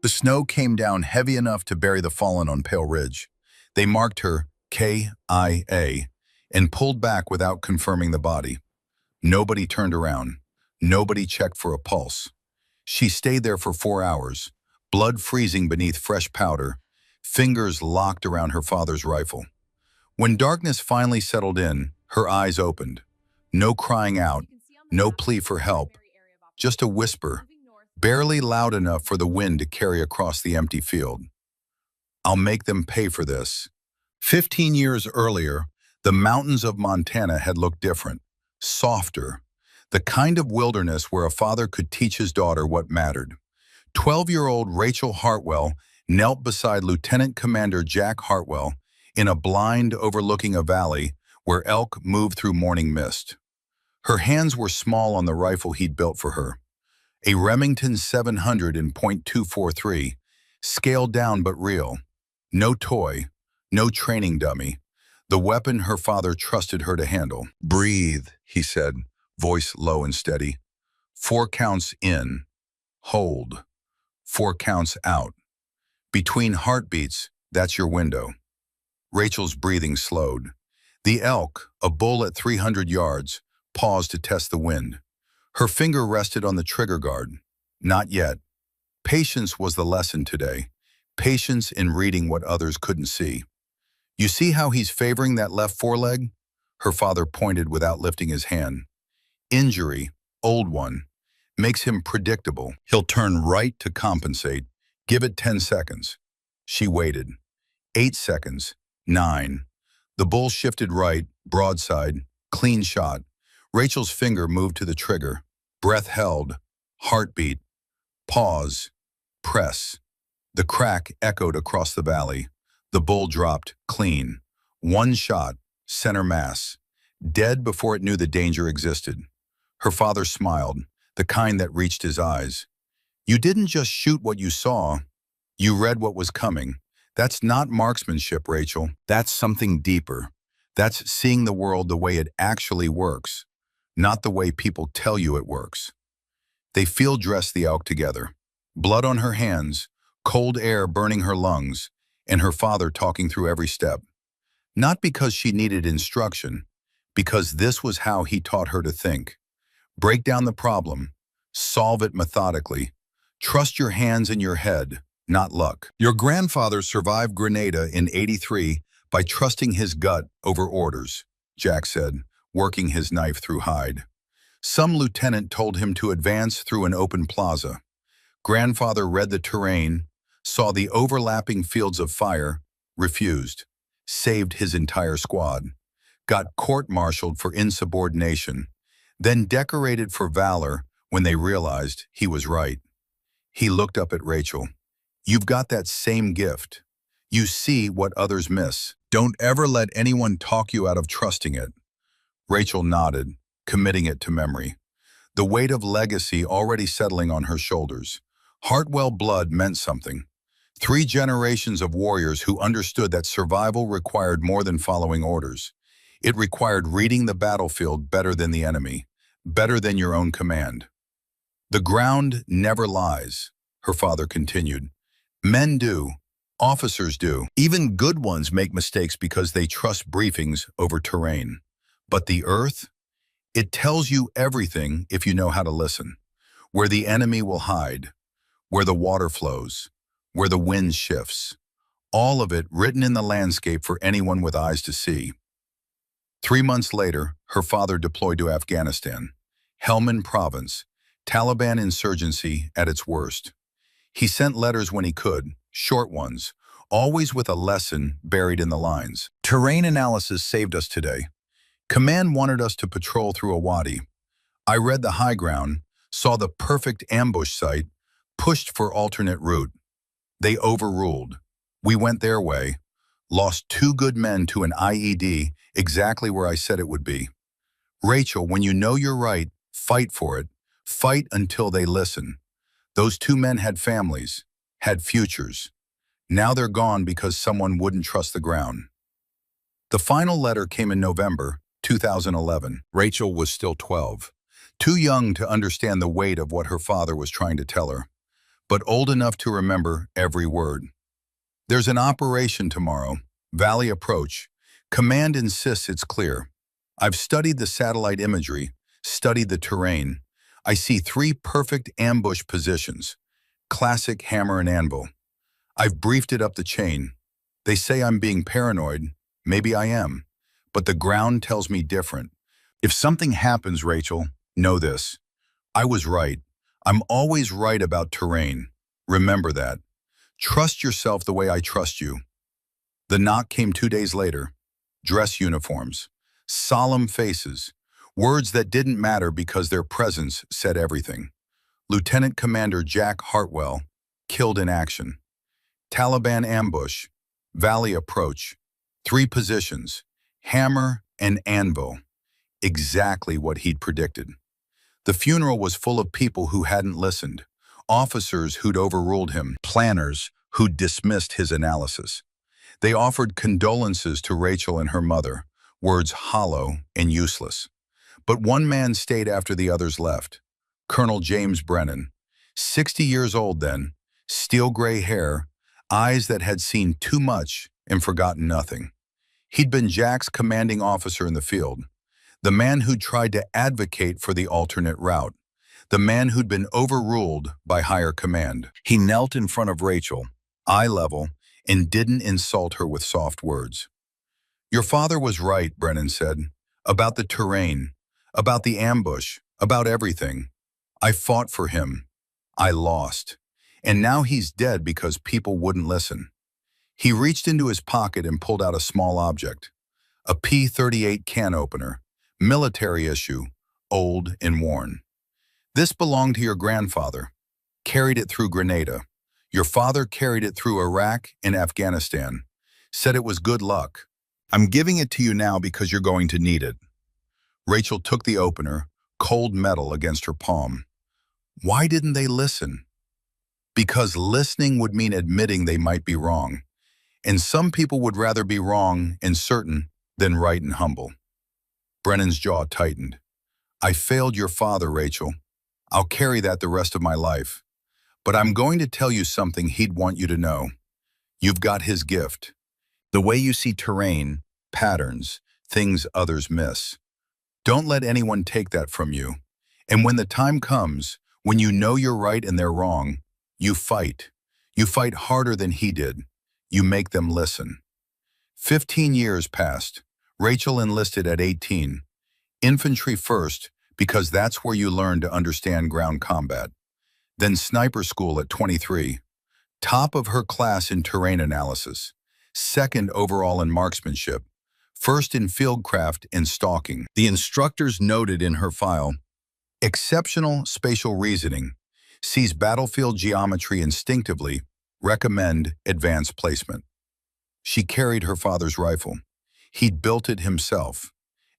The snow came down heavy enough to bury the fallen on Pale Ridge. They marked her KIA and pulled back without confirming the body. Nobody turned around. Nobody checked for a pulse. She stayed there for 4 hours, blood freezing beneath fresh powder, fingers locked around her father's rifle. When darkness finally settled in, her eyes opened. No crying out, no plea for help, just a whisper, barely loud enough for the wind to carry across the empty field. "I'll make them pay for this." 15 years earlier, the mountains of Montana had looked different, softer, the kind of wilderness where a father could teach his daughter what mattered. 12-year-old Rachel Hartwell knelt beside Lieutenant Commander Jack Hartwell in a blind overlooking a valley where elk moved through morning mist. Her hands were small on the rifle he'd built for her, a Remington 700 in .243, scaled down but real. No toy, no training dummy, the weapon her father trusted her to handle. "Breathe," he said, voice low and steady. 4 counts in. Hold. 4 counts out. Between heartbeats, that's your window. Rachel's breathing slowed. The elk, a bull at 300 yards, paused to test the wind. Her finger rested on the trigger guard. Not yet. Patience was the lesson today. Patience in reading what others couldn't see. "You see how he's favoring that left foreleg?" Her father pointed without lifting his hand. "Injury, old one, makes him predictable. He'll turn right to compensate. Give it 10 seconds. She waited. 8 seconds. 9. The bull shifted right, broadside, clean shot. Rachel's finger moved to the trigger. Breath held. Heartbeat. Pause. Press. The crack echoed across the valley. The bull dropped, clean. 1 shot, center mass. Dead before it knew the danger existed. Her father smiled, the kind that reached his eyes. "You didn't just shoot what you saw. You read what was coming. That's not marksmanship, Rachel. That's something deeper. That's seeing the world the way it actually works, not the way people tell you it works." They field dressed the elk together. Blood on her hands, cold air burning her lungs, and her father talking through every step. Not because she needed instruction, because this was how he taught her to think. Break down the problem, solve it methodically, trust your hands and your head, not luck. "Your grandfather survived Grenada in '83 by trusting his gut over orders," Jack said, working his knife through hide. "Some lieutenant told him to advance through an open plaza. Grandfather read the terrain, saw the overlapping fields of fire, refused, saved his entire squad, got court-martialed for insubordination, then decorated for valor when they realized he was right." He looked up at Rachel. "You've got that same gift. You see what others miss. Don't ever let anyone talk you out of trusting it." Rachel nodded, committing it to memory. The weight of legacy already settling on her shoulders. Hartwell blood meant something. 3 generations of warriors who understood that survival required more than following orders. It required reading the battlefield better than the enemy, better than your own command. "The ground never lies," her father continued. "Men do. Officers do. Even good ones make mistakes because they trust briefings over terrain. But the earth? It tells you everything if you know how to listen. Where the enemy will hide, where the water flows, where the wind shifts. All of it written in the landscape for anyone with eyes to see." 3 months later, her father deployed to Afghanistan. Helmand Province, Taliban insurgency at its worst. He sent letters when he could, short ones, always with a lesson buried in the lines. "Terrain analysis saved us today. Command wanted us to patrol through a wadi. I read the high ground, saw the perfect ambush site, pushed for alternate route. They overruled. We went their way, lost 2 good men to an IED exactly where I said it would be. Rachel, when you know you're right, fight for it. Fight until they listen. Those 2 men had families, had futures. Now they're gone because someone wouldn't trust the ground." The final letter came in November 2011. Rachel was still 12, too young to understand the weight of what her father was trying to tell her. but old enough to remember every word. There's an operation tomorrow, Valley Approach. Command insists it's clear. I've studied the satellite imagery, studied the terrain. I see three perfect ambush positions, classic hammer and anvil. I've briefed it up the chain. They say I'm being paranoid. Maybe I am. But the ground tells me different. If something happens, Rachel, know this. I was right. I'm always right about terrain. Remember that. Trust yourself the way I trust you. The knock came 2 days later. Dress uniforms. Solemn faces. Words that didn't matter because their presence said everything. Lieutenant Commander Jack Hartwell, killed in action. Taliban ambush. Valley approach. 3 positions. Hammer and anvil. Exactly what he'd predicted. The funeral was full of people who hadn't listened. Officers who'd overruled him. Planners who'd dismissed his analysis. They offered condolences to Rachel and her mother, words hollow and useless. But one man stayed after the others left. Colonel James Brennan, 60 years old then, steel gray hair, eyes that had seen too much and forgotten nothing. He'd been Jack's commanding officer in the field, the man who'd tried to advocate for the alternate route, the man who'd been overruled by higher command. He knelt in front of Rachel, eye level, and didn't insult her with soft words. Your father was right, Brennan said, about the terrain, about the ambush, about everything. I fought for him. I lost. And now he's dead because people wouldn't listen. He reached into his pocket and pulled out a small object, a P-38 can opener, military issue, old and worn. This belonged to your grandfather, carried it through Grenada. Your father carried it through Iraq and Afghanistan, said it was good luck. I'm giving it to you now because you're going to need it. Rachel took the opener, cold metal against her palm. Why didn't they listen? Because listening would mean admitting they might be wrong. And some people would rather be wrong and certain than right and humble. Brennan's jaw tightened. I failed your father, Rachel. I'll carry that the rest of my life. But I'm going to tell you something he'd want you to know. You've got his gift. The way you see terrain, patterns, things others miss. Don't let anyone take that from you. And when the time comes, when you know you're right and they're wrong, you fight. You fight harder than he did. You make them listen. 15 years passed. Rachel enlisted at 18. Infantry first, because that's where you learn to understand ground combat. Then sniper school at 23. Top of her class in terrain analysis. Second overall in marksmanship. First in fieldcraft and stalking. The instructors noted in her file, exceptional spatial reasoning, sees battlefield geometry instinctively, recommend advanced placement. She carried her father's rifle. He'd built it himself.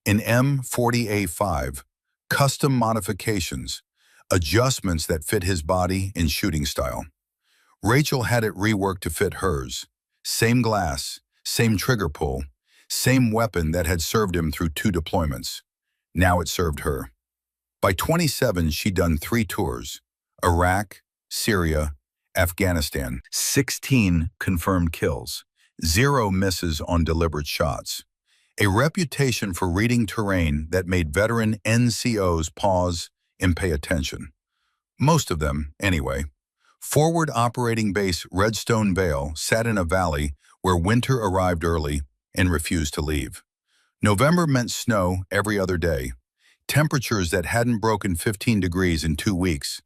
An M40A5, custom modifications, adjustments that fit his body and shooting style. Rachel had it reworked to fit hers. Same glass, same trigger pull, same weapon that had served him through 2 deployments. Now it served her. By 27, she'd done 3 tours: Iraq, Syria, Afghanistan. 16 confirmed kills, 0 misses on deliberate shots. A reputation for reading terrain that made veteran NCOs pause and pay attention. Most of them, anyway. Forward Operating Base Redstone Vale sat in a valley where winter arrived early and refused to leave. November meant snow every other day. Temperatures that hadn't broken 15 degrees in 2 weeks.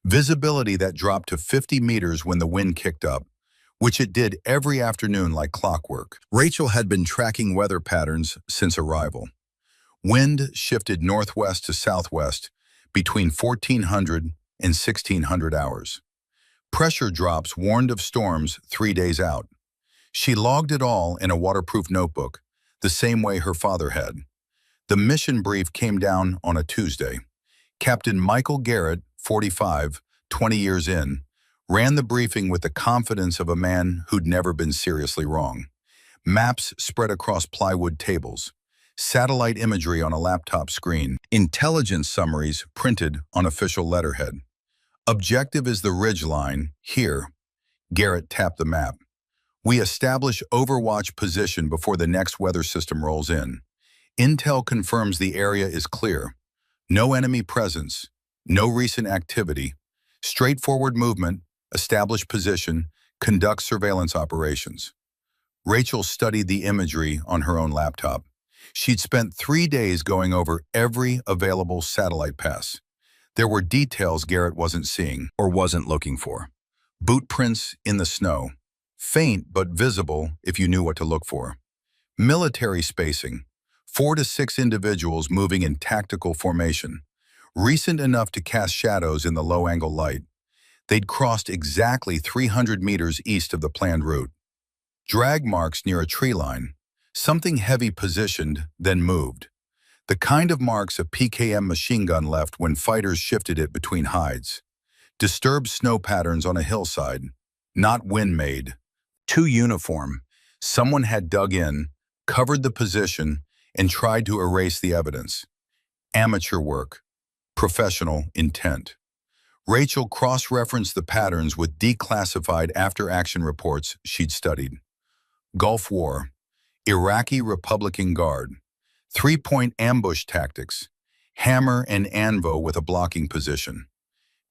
Visibility that dropped to 50 meters when the wind kicked up, which it did every afternoon like clockwork. Rachel had been tracking weather patterns since arrival. Wind shifted northwest to southwest between 1400 and 1600 hours. Pressure drops warned of storms 3 days out. She logged it all in a waterproof notebook, the same way her father had. The mission brief came down on a Tuesday. Captain Michael Garrett, 45, 20 years in, ran the briefing with the confidence of a man who'd never been seriously wrong. Maps spread across plywood tables, satellite imagery on a laptop screen, intelligence summaries printed on official letterhead. Objective is the ridgeline. Here, Garrett tapped the map. We establish overwatch position before the next weather system rolls in. Intel confirms the area is clear. No enemy presence, no recent activity. Straightforward movement, establish position, conduct surveillance operations. Rachel studied the imagery on her own laptop. She'd spent 3 days going over every available satellite pass. There were details Garrett wasn't seeing or wasn't looking for. Boot prints in the snow. Faint but visible if you knew what to look for. Military spacing. 4 to 6 individuals moving in tactical formation. Recent enough to cast shadows in the low-angle light. They'd crossed exactly 300 meters east of the planned route. Drag marks near a tree line. Something heavy positioned, then moved. The kind of marks a PKM machine gun left when fighters shifted it between hides. Disturbed snow patterns on a hillside. Not wind-made. Too uniform. Someone had dug in, covered the position, and tried to erase the evidence. Amateur work. Professional intent. Rachel cross-referenced the patterns with declassified after-action reports she'd studied. Gulf War. Iraqi Republican Guard. 3-point ambush tactics. Hammer and anvil with a blocking position.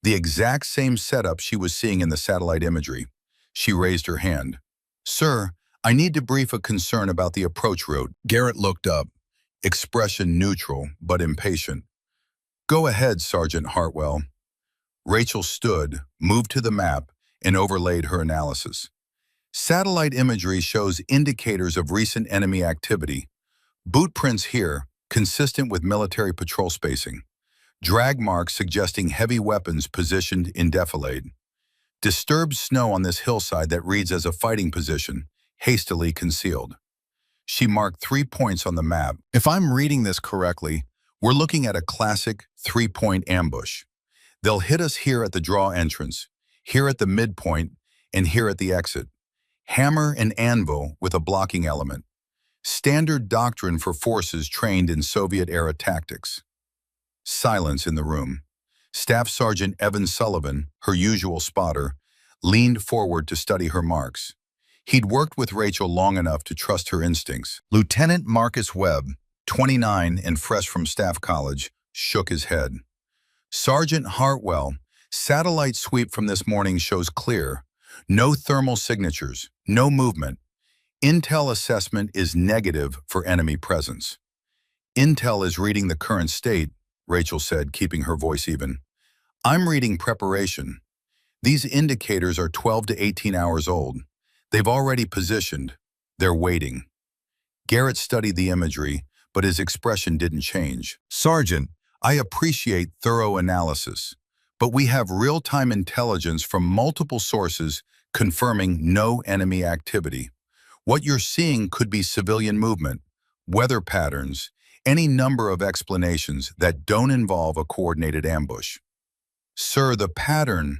The exact same setup she was seeing in the satellite imagery. She raised her hand. "Sir, I need to brief a concern about the approach route." Garrett looked up, expression neutral but impatient. "Go ahead, Sergeant Hartwell." Rachel stood, moved to the map, and overlaid her analysis. Satellite imagery shows indicators of recent enemy activity. Boot prints here, consistent with military patrol spacing. Drag marks suggesting heavy weapons positioned in defilade. Disturbed snow on this hillside that reads as a fighting position, hastily concealed. She marked 3 points on the map. If I'm reading this correctly, we're looking at a classic 3-point ambush. They'll hit us here at the draw entrance, here at the midpoint, and here at the exit. Hammer and anvil with a blocking element. Standard doctrine for forces trained in Soviet-era tactics. Silence in the room. Staff Sergeant Evan Sullivan, her usual spotter, leaned forward to study her marks. He'd worked with Rachel long enough to trust her instincts. Lieutenant Marcus Webb, 29 and fresh from staff college, shook his head. Sergeant Hartwell, satellite sweep from this morning shows clear. No thermal signatures, no movement. Intel assessment is negative for enemy presence. Intel is reading the current state, Rachel said, keeping her voice even. I'm reading preparation. These indicators are 12 to 18 hours old. They've already positioned. They're waiting. Garrett studied the imagery, but his expression didn't change. Sergeant, I appreciate thorough analysis, but we have real-time intelligence from multiple sources confirming no enemy activity. What you're seeing could be civilian movement, weather patterns, any number of explanations that don't involve a coordinated ambush. Sir, the pattern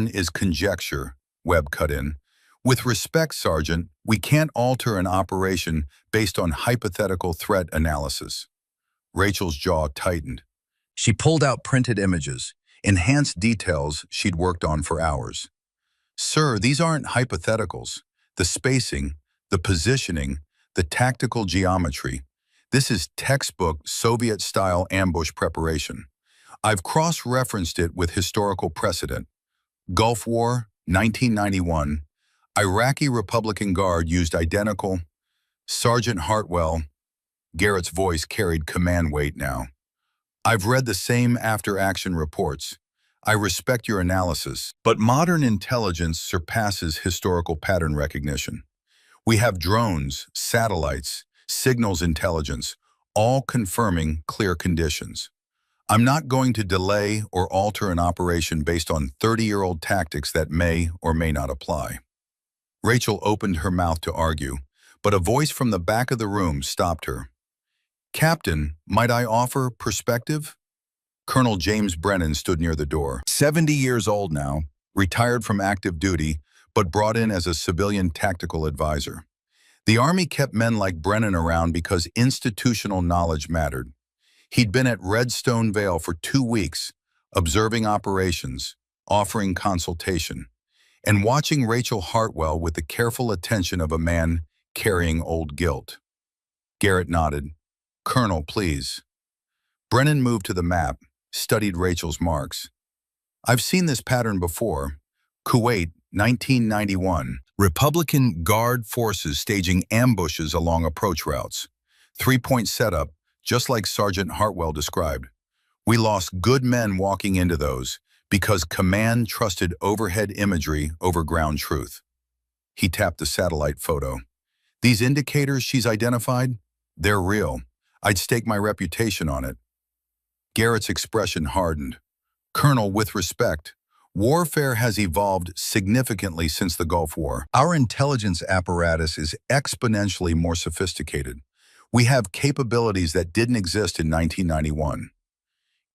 is conjecture, Webb cut in. With respect, Sergeant, we can't alter an operation based on hypothetical threat analysis. Rachel's jaw tightened. She pulled out printed images, enhanced details she'd worked on for hours. Sir, these aren't hypotheticals. The spacing, the positioning, the tactical geometry. This is textbook Soviet-style ambush preparation. I've cross-referenced it with historical precedent. Gulf War, 1991. Iraqi Republican Guard used identical. Sergeant Hartwell, Garrett's voice carried command weight now. I've read the same after-action reports. I respect your analysis, but modern intelligence surpasses historical pattern recognition. We have drones, satellites, signals intelligence, all confirming clear conditions. I'm not going to delay or alter an operation based on 30-year-old tactics that may or may not apply. Rachel opened her mouth to argue, but a voice from the back of the room stopped her. Captain, might I offer perspective? Colonel James Brennan stood near the door. 70 years old now, retired from active duty, but brought in as a civilian tactical advisor. The Army kept men like Brennan around because institutional knowledge mattered. He'd been at Redstone Vale for 2 weeks, observing operations, offering consultation, and watching Rachel Hartwell with the careful attention of a man carrying old guilt. Garrett nodded. "Colonel, please." Brennan moved to the map, studied Rachel's marks. "I've seen this pattern before. Kuwait, 1991. Republican Guard forces staging ambushes along approach routes. Three-point setup, just like Sergeant Hartwell described. We lost good men walking into those because command trusted overhead imagery over ground truth." He tapped the satellite photo. "These indicators she's identified, they're real. I'd stake my reputation on it." Garrett's expression hardened. "Colonel, with respect, warfare has evolved significantly since the Gulf War. Our intelligence apparatus is exponentially more sophisticated. We have capabilities that didn't exist in 1991.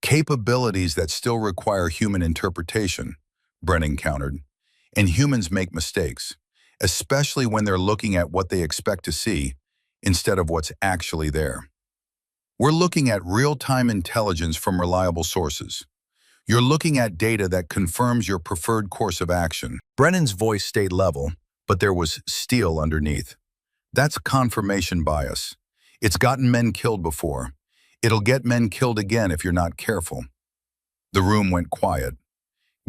Capabilities that still require human interpretation," Brennan countered. "And humans make mistakes, especially when they're looking at what they expect to see instead of what's actually there. We're looking at real-time intelligence from reliable sources. You're looking at data that confirms your preferred course of action." Brennan's voice stayed level, but there was steel underneath. "That's confirmation bias. It's gotten men killed before. It'll get men killed again if you're not careful." The room went quiet.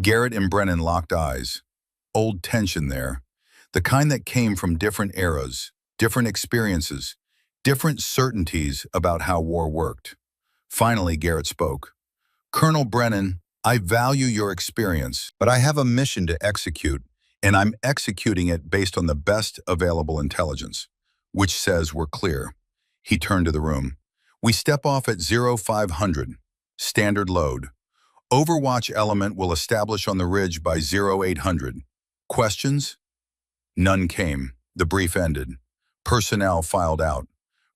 Garrett and Brennan locked eyes. Old tension there. The kind that came from different eras, different experiences, different certainties about how war worked. Finally, Garrett spoke. "Colonel Brennan, I value your experience, but I have a mission to execute, and I'm executing it based on the best available intelligence, which says we're clear." He turned to the room. "We step off at 0500, standard load. Overwatch element will establish on the ridge by 0800. Questions?" None came. The brief ended. Personnel filed out.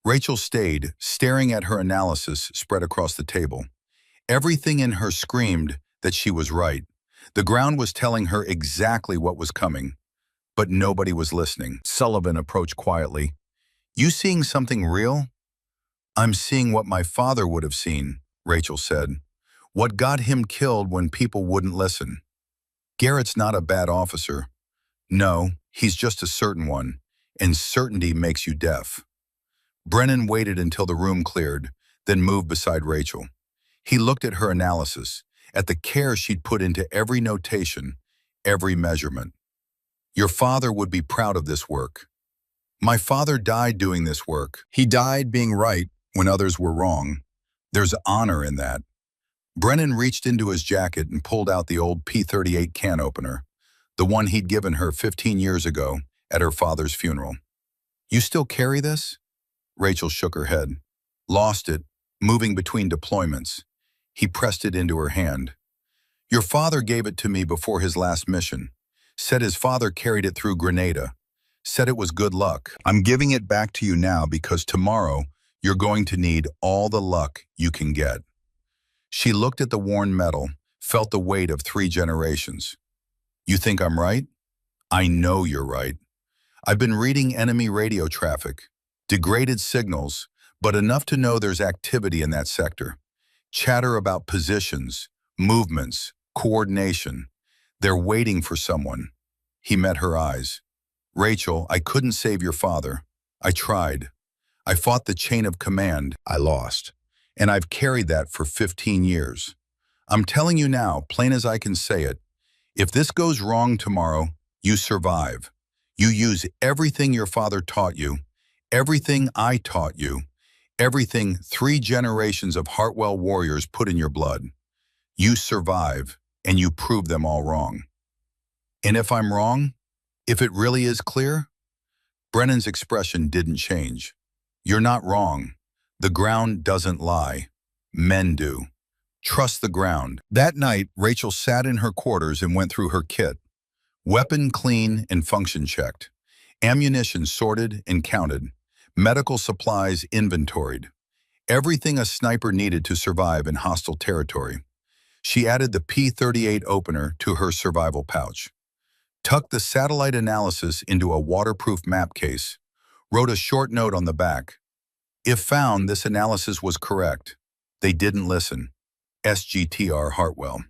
Rachel stayed, staring at her analysis spread across the table. Everything in her screamed that she was right. The ground was telling her exactly what was coming. But nobody was listening. Sullivan approached quietly. "You seeing something real?" "I'm seeing what my father would have seen," Rachel said. "What got him killed when people wouldn't listen." "Garrett's not a bad officer." "No, he's just a certain one, and certainty makes you deaf." Brennan waited until the room cleared, then moved beside Rachel. He looked at her analysis, at the care she'd put into every notation, every measurement. "Your father would be proud of this work." "My father died doing this work. He died being right when others were wrong. There's honor in that." Brennan reached into his jacket and pulled out the old P-38 can opener, the one he'd given her 15 years ago at her father's funeral. "You still carry this?" Rachel shook her head. "Lost it, moving between deployments." He pressed it into her hand. "Your father gave it to me before his last mission. Said his father carried it through Grenada. Said it was good luck. I'm giving it back to you now because tomorrow you're going to need all the luck you can get." She looked at the worn metal, felt the weight of 3 generations. "You think I'm right?" "I know you're right. I've been reading enemy radio traffic. Degraded signals, but enough to know there's activity in that sector. Chatter about positions, movements, coordination. They're waiting for someone." He met her eyes. "Rachel, I couldn't save your father. I tried. I fought the chain of command. I lost. And I've carried that for 15 years. I'm telling you now, plain as I can say it, if this goes wrong tomorrow, you survive. You use everything your father taught you, everything I taught you, everything 3 generations of Hartwell warriors put in your blood. You survive, and you prove them all wrong. And if I'm wrong, if it really is clear?" Brennan's expression didn't change. "You're not wrong. The ground doesn't lie. Men do. Trust the ground." That night, Rachel sat in her quarters and went through her kit. Weapon clean and function checked. Ammunition sorted and counted. Medical supplies inventoried. Everything a sniper needed to survive in hostile territory. She added the P-38 opener to her survival pouch. Tucked the satellite analysis into a waterproof map case. Wrote a short note on the back. If found, this analysis was correct. They didn't listen. SGTR Hartwell.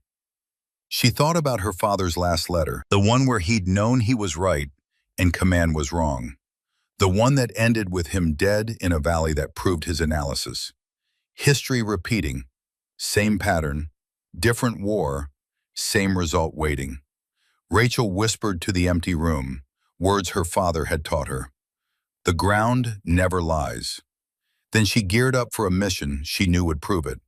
She thought about her father's last letter, the one where he'd known he was right and command was wrong, the one that ended with him dead in a valley that proved his analysis. History repeating, same pattern, different war, same result waiting. Rachel whispered to the empty room, words her father had taught her. The ground never lies. Then she geared up for a mission she knew would prove it.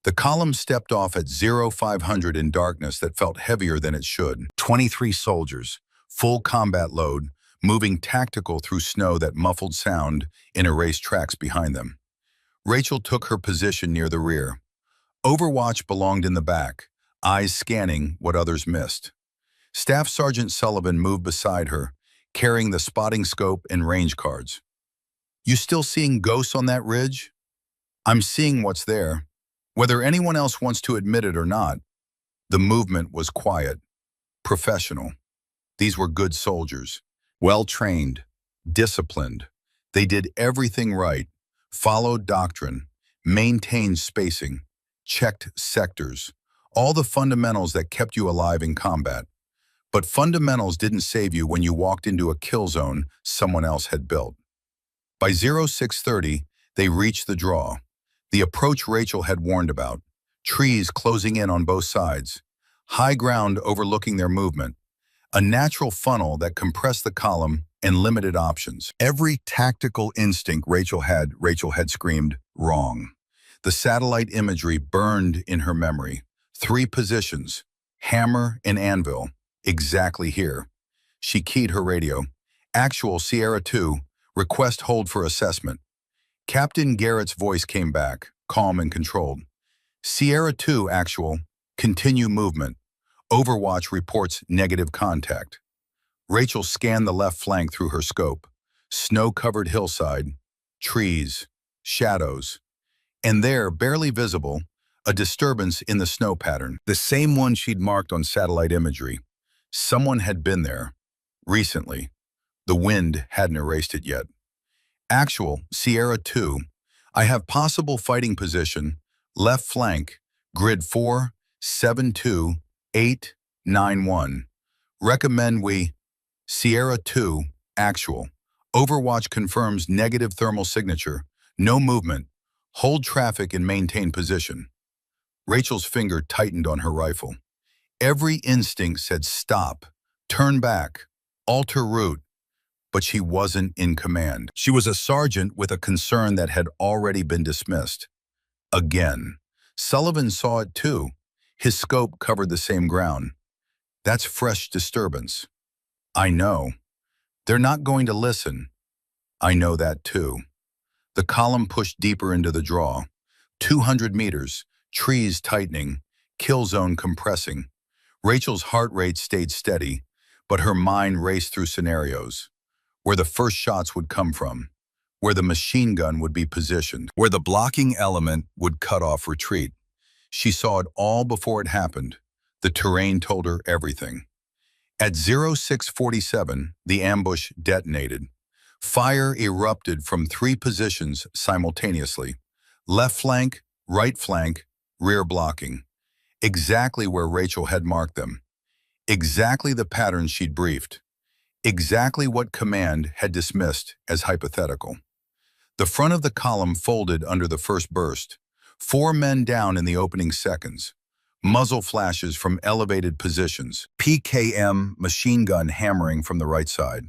The column stepped off at 0500 in darkness that felt heavier than it should. 23 soldiers, full combat load, moving tactical through snow that muffled sound in erased tracks behind them. Rachel took her position near the rear. Overwatch belonged in the back, eyes scanning what others missed. Staff Sergeant Sullivan moved beside her, carrying the spotting scope and range cards. "You still seeing ghosts on that ridge?" "I'm seeing what's there. Whether anyone else wants to admit it or not." The movement was quiet, professional. These were good soldiers, well-trained, disciplined. They did everything right, followed doctrine, maintained spacing, checked sectors, all the fundamentals that kept you alive in combat. But fundamentals didn't save you when you walked into a kill zone someone else had built. By 0630, they reached the draw. The approach Rachel had warned about. Trees closing in on both sides. High ground overlooking their movement. A natural funnel that compressed the column and limited options. Every tactical instinct Rachel had screamed, wrong. The satellite imagery burned in her memory. 3 positions, hammer and anvil, exactly here. She keyed her radio. Actual Sierra 2, request hold for assessment. Captain Garrett's voice came back, calm and controlled. Sierra 2, actual, continue movement. Overwatch reports negative contact. Rachel scanned the left flank through her scope. Snow-covered hillside, trees, shadows. And there, barely visible, a disturbance in the snow pattern, the same one she'd marked on satellite imagery. Someone had been there, recently. The wind hadn't erased it yet. Actual, Sierra 2, I have possible fighting position, left flank, grid 4, 7-2, 8, 9-1. Recommend we, Sierra 2, actual. Overwatch confirms negative thermal signature, no movement, hold traffic and maintain position. Rachel's finger tightened on her rifle. Every instinct said stop, turn back, alter route. But she wasn't in command. She was a sergeant with a concern that had already been dismissed. Again. Sullivan saw it too. His scope covered the same ground. That's fresh disturbance. I know. They're not going to listen. I know that too. The column pushed deeper into the draw. 200 meters, trees tightening, kill zone compressing. Rachel's heart rate stayed steady, but her mind raced through scenarios. Where the first shots would come from, where the machine gun would be positioned, where the blocking element would cut off retreat. She saw it all before it happened. The terrain told her everything. At 0647, the ambush detonated. Fire erupted from 3 positions simultaneously. Left flank, right flank, rear blocking. Exactly where Rachel had marked them. Exactly the pattern she'd briefed. Exactly what command had dismissed as hypothetical. The front of the column folded under the first burst. 4 men down in the opening seconds. Muzzle flashes from elevated positions. PKM machine gun hammering from the right side.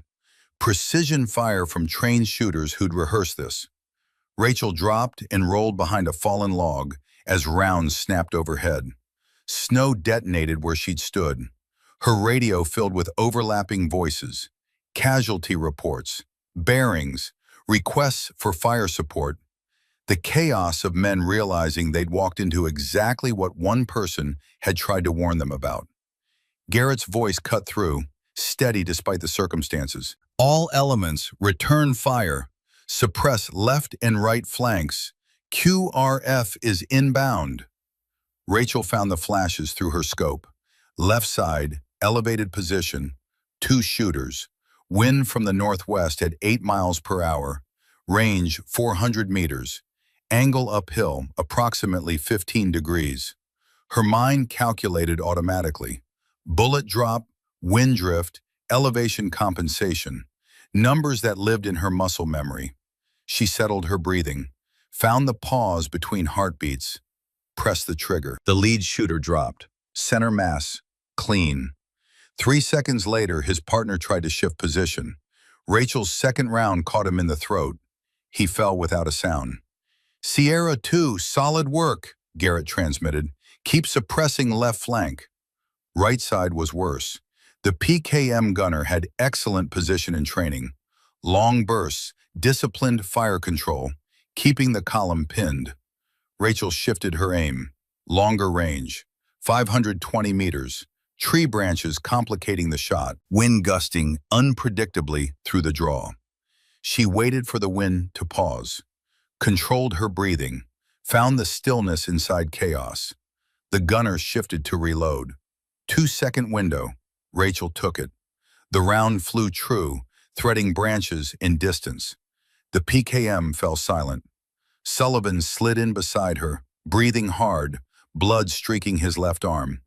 Precision fire from trained shooters who'd rehearsed this. Rachel dropped and rolled behind a fallen log as rounds snapped overhead. Snow detonated where she'd stood. Her radio filled with overlapping voices, casualty reports, bearings, requests for fire support. The chaos of men realizing they'd walked into exactly what one person had tried to warn them about. Garrett's voice cut through, steady despite the circumstances. All elements, return fire. Suppress left and right flanks. QRF is inbound. Rachel found the flashes through her scope. Left side, elevated position, 2 shooters. Wind from the northwest at 8 miles per hour. Range 400 meters. Angle uphill, approximately 15 degrees. Her mind calculated automatically. Bullet drop, wind drift, elevation compensation. Numbers that lived in her muscle memory. She settled her breathing, found the pause between heartbeats, pressed the trigger. The lead shooter dropped. Center mass, clean. 3 seconds later, his partner tried to shift position. Rachel's second round caught him in the throat. He fell without a sound. Sierra 2, solid work, Garrett transmitted. Keep suppressing left flank. Right side was worse. The PKM gunner had excellent position and training. Long bursts, disciplined fire control, keeping the column pinned. Rachel shifted her aim. Longer range, 520 meters. Tree branches complicating the shot, wind gusting unpredictably through the draw. She waited for the wind to pause, controlled her breathing, found the stillness inside chaos. The gunner shifted to reload. 2-second window. Rachel took it. The round flew true, threading branches in distance. The PKM fell silent. Sullivan slid in beside her, breathing hard, blood streaking his left arm.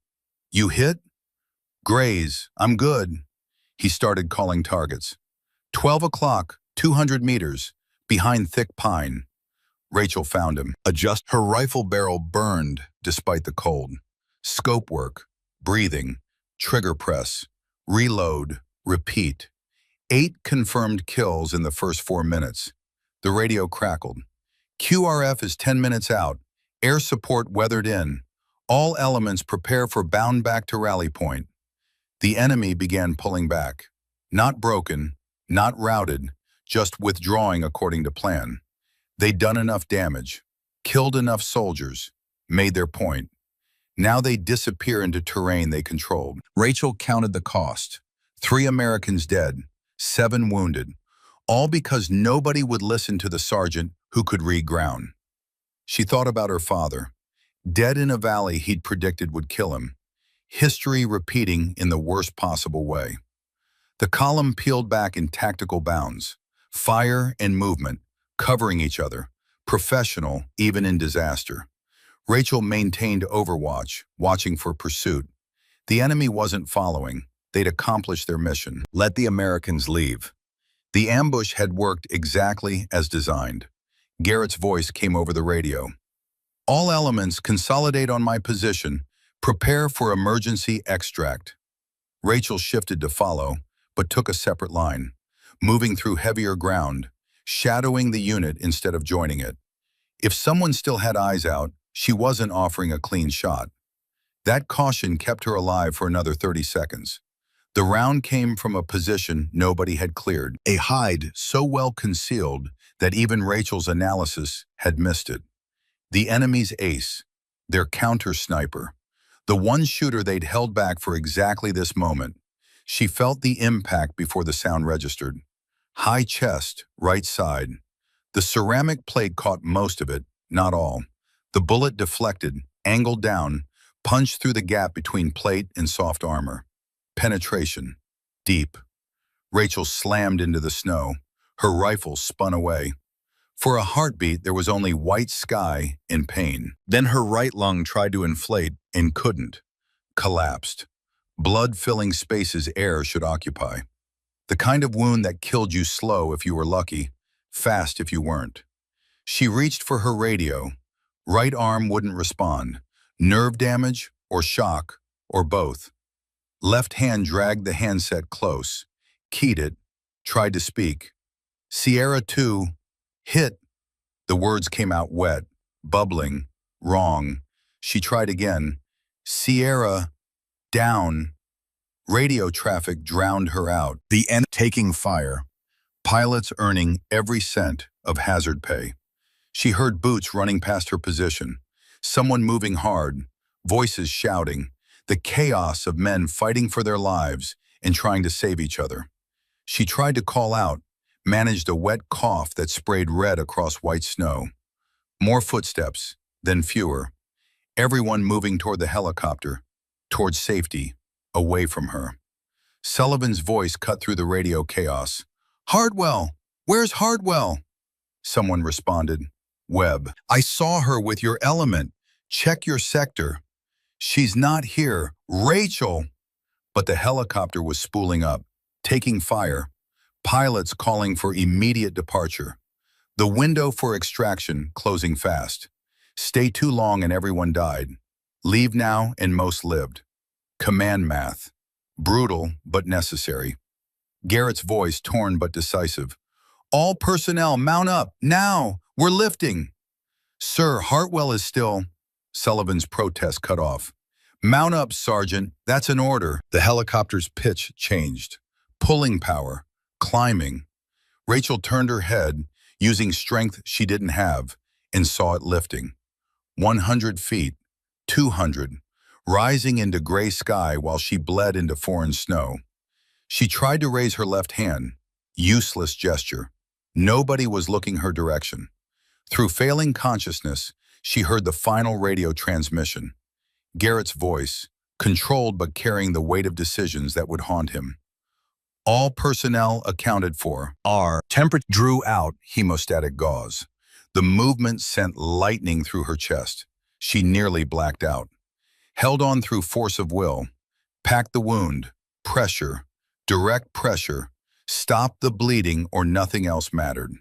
You hit? Graze, I'm good. He started calling targets. 12 o'clock, 200 meters, behind thick pine. Rachel found him. Her rifle barrel burned despite the cold. Scope work, breathing, trigger press, reload, repeat. 8 confirmed kills in the first 4 minutes. The radio crackled. QRF is 10 minutes out. Air support weathered in. All elements prepare for bound back to rally point. The enemy began pulling back. Not broken, not routed, just withdrawing according to plan. They'd done enough damage, killed enough soldiers, made their point. Now they disappear into terrain they controlled. Rachel counted the cost. 3 Americans dead, 7 wounded, all because nobody would listen to the sergeant who could read ground. She thought about her father, dead in a valley he'd predicted would kill him. History repeating in the worst possible way. The column peeled back in tactical bounds, fire and movement, covering each other, professional even in disaster. Rachel maintained overwatch, watching for pursuit. The enemy wasn't following. They'd accomplished their mission. Let the Americans leave. The ambush had worked exactly as designed. Garrett's voice came over the radio. All elements consolidate on my position. Prepare for emergency extract. Rachel shifted to follow, but took a separate line, moving through heavier ground, shadowing the unit instead of joining it. If someone still had eyes out, she wasn't offering a clean shot. That caution kept her alive for another 30 seconds. The round came from a position nobody had cleared, a hide so well concealed that even Rachel's analysis had missed it. The enemy's ace, their counter-sniper, the one shooter they'd held back for exactly this moment. She felt the impact before the sound registered. High chest, right side. The ceramic plate caught most of it, not all. The bullet deflected, angled down, punched through the gap between plate and soft armor. Penetration. Deep. Rachel slammed into the snow. Her rifle spun away. For a heartbeat, there was only white sky and pain. Then her right lung tried to inflate and couldn't. Collapsed. Blood filling spaces air should occupy. The kind of wound that killed you slow if you were lucky, fast if you weren't. She reached for her radio. Right arm wouldn't respond. Nerve damage or shock or both. Left hand dragged the handset close, keyed it, tried to speak. Sierra 2, hit. The words came out wet, bubbling, wrong. She tried again. Sierra, down. Radio traffic drowned her out. The end taking fire. Pilots earning every cent of hazard pay. She heard boots running past her position. Someone moving hard, voices shouting. The chaos of men fighting for their lives and trying to save each other. She tried to call out, managed a wet cough that sprayed red across white snow. More footsteps, then fewer. Everyone moving toward the helicopter, towards safety, away from her. Sullivan's voice cut through the radio chaos. Hardwell! Where's Hardwell? Someone responded. Webb. I saw her with your element. Check your sector. She's not here. Rachel! But the helicopter was spooling up, taking fire. Pilots calling for immediate departure. The window for extraction closing fast. Stay too long and everyone died. Leave now and most lived. Command math. Brutal but necessary. Garrett's voice torn but decisive. All personnel mount up, now! We're lifting! Sir, Hartwell is still... Sullivan's protest cut off. Mount up, Sergeant. That's an order. The helicopter's pitch changed. Pulling power. Climbing. Rachel turned her head, using strength she didn't have, and saw it lifting. 100 feet. 200. Rising into gray sky while she bled into foreign snow. She tried to raise her left hand. Useless gesture. Nobody was looking her direction. Through failing consciousness, she heard the final radio transmission. Garrett's voice, controlled but carrying the weight of decisions that would haunt him. All personnel accounted for. Temperature drew out hemostatic gauze. The movement sent lightning through her chest. She nearly blacked out. Held on through force of will. Packed the wound. Pressure. Direct pressure. Stopped the bleeding or nothing else mattered.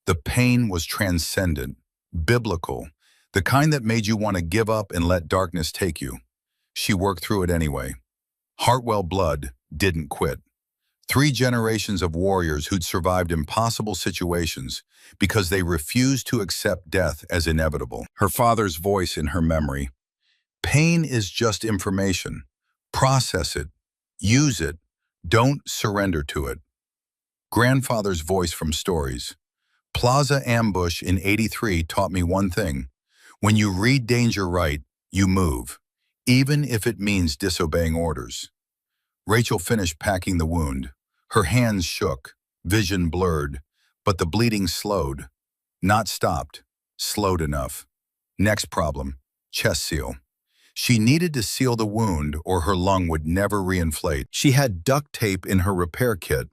The pain was transcendent, biblical, the kind that made you want to give up and let darkness take you. She worked through it anyway. Hartwell blood didn't quit. 3 generations of warriors who'd survived impossible situations because they refused to accept death as inevitable. Her father's voice in her memory. Pain is just information. Process it. Use it. Don't surrender to it. Grandfather's voice from stories. Plaza ambush in '83 taught me one thing. When you read danger right, you move, even if it means disobeying orders. Rachel finished packing the wound. Her hands shook, vision blurred, but the bleeding slowed. Not stopped, slowed enough. Next problem, chest seal. She needed to seal the wound or her lung would never reinflate. She had duct tape in her repair kit.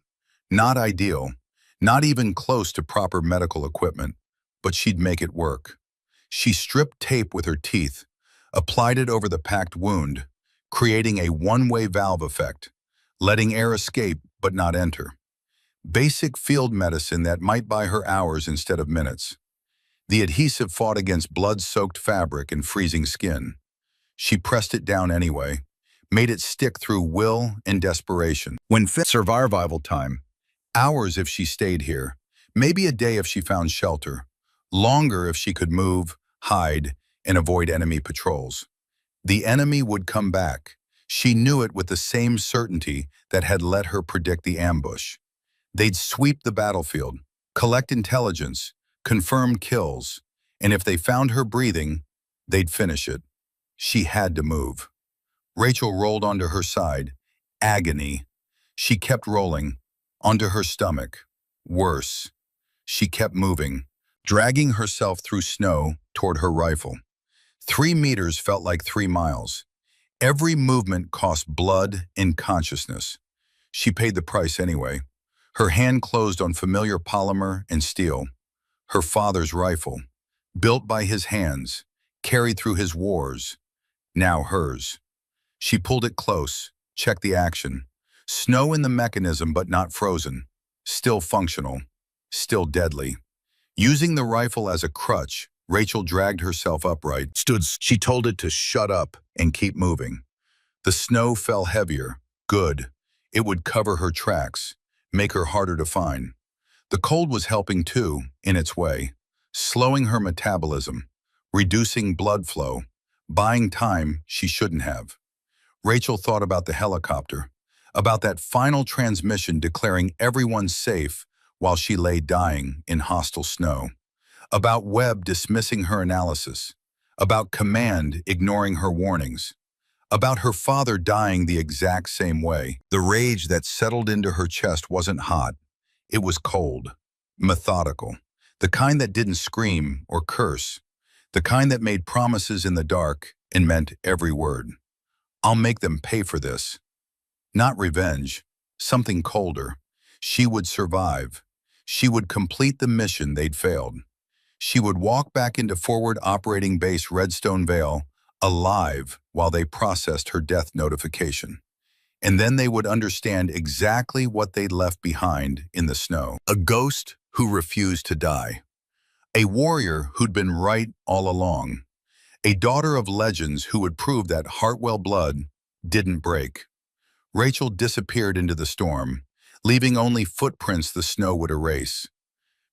Not ideal, not even close to proper medical equipment, but she'd make it work. She stripped tape with her teeth, applied it over the packed wound, creating a one-way valve effect, letting air escape but not enter. Basic field medicine that might buy her hours instead of minutes. The adhesive fought against blood-soaked fabric and freezing skin. She pressed it down anyway, made it stick through will and desperation. When survival time, hours if she stayed here, maybe a day if she found shelter, longer if she could move, hide, and avoid enemy patrols. The enemy would come back. She knew it with the same certainty that had let her predict the ambush. They'd sweep the battlefield, collect intelligence, confirm kills, and if they found her breathing, they'd finish it. She had to move. Rachel rolled onto her side. Agony. She kept rolling. Onto her stomach. Worse. She kept moving, dragging herself through snow toward her rifle. 3 meters felt like 3 miles. Every movement cost blood and consciousness. She paid the price anyway. Her hand closed on familiar polymer and steel. Her father's rifle, built by his hands, carried through his wars, now hers. She pulled it close, checked the action. Snow in the mechanism but not frozen. Still functional. Still deadly. Using the rifle as a crutch, Rachel dragged herself upright. She told it to shut up and keep moving. The snow fell heavier. Good. It would cover her tracks, make her harder to find. The cold was helping too, in its way, slowing her metabolism, reducing blood flow, buying time she shouldn't have. Rachel thought about the helicopter, about that final transmission declaring everyone safe while she lay dying in hostile snow, about Webb dismissing her analysis, about Command ignoring her warnings, about her father dying the exact same way. The rage that settled into her chest wasn't hot. It was cold, methodical, the kind that didn't scream or curse, the kind that made promises in the dark and meant every word. I'll make them pay for this. Not revenge, something colder. She would survive. She would complete the mission they'd failed. She would walk back into forward operating base Redstone Vale, alive while they processed her death notification. And then they would understand exactly what they'd left behind in the snow. A ghost who refused to die. A warrior who'd been right all along. A daughter of legends who would prove that Hartwell blood didn't break. Rachel disappeared into the storm, leaving only footprints the snow would erase.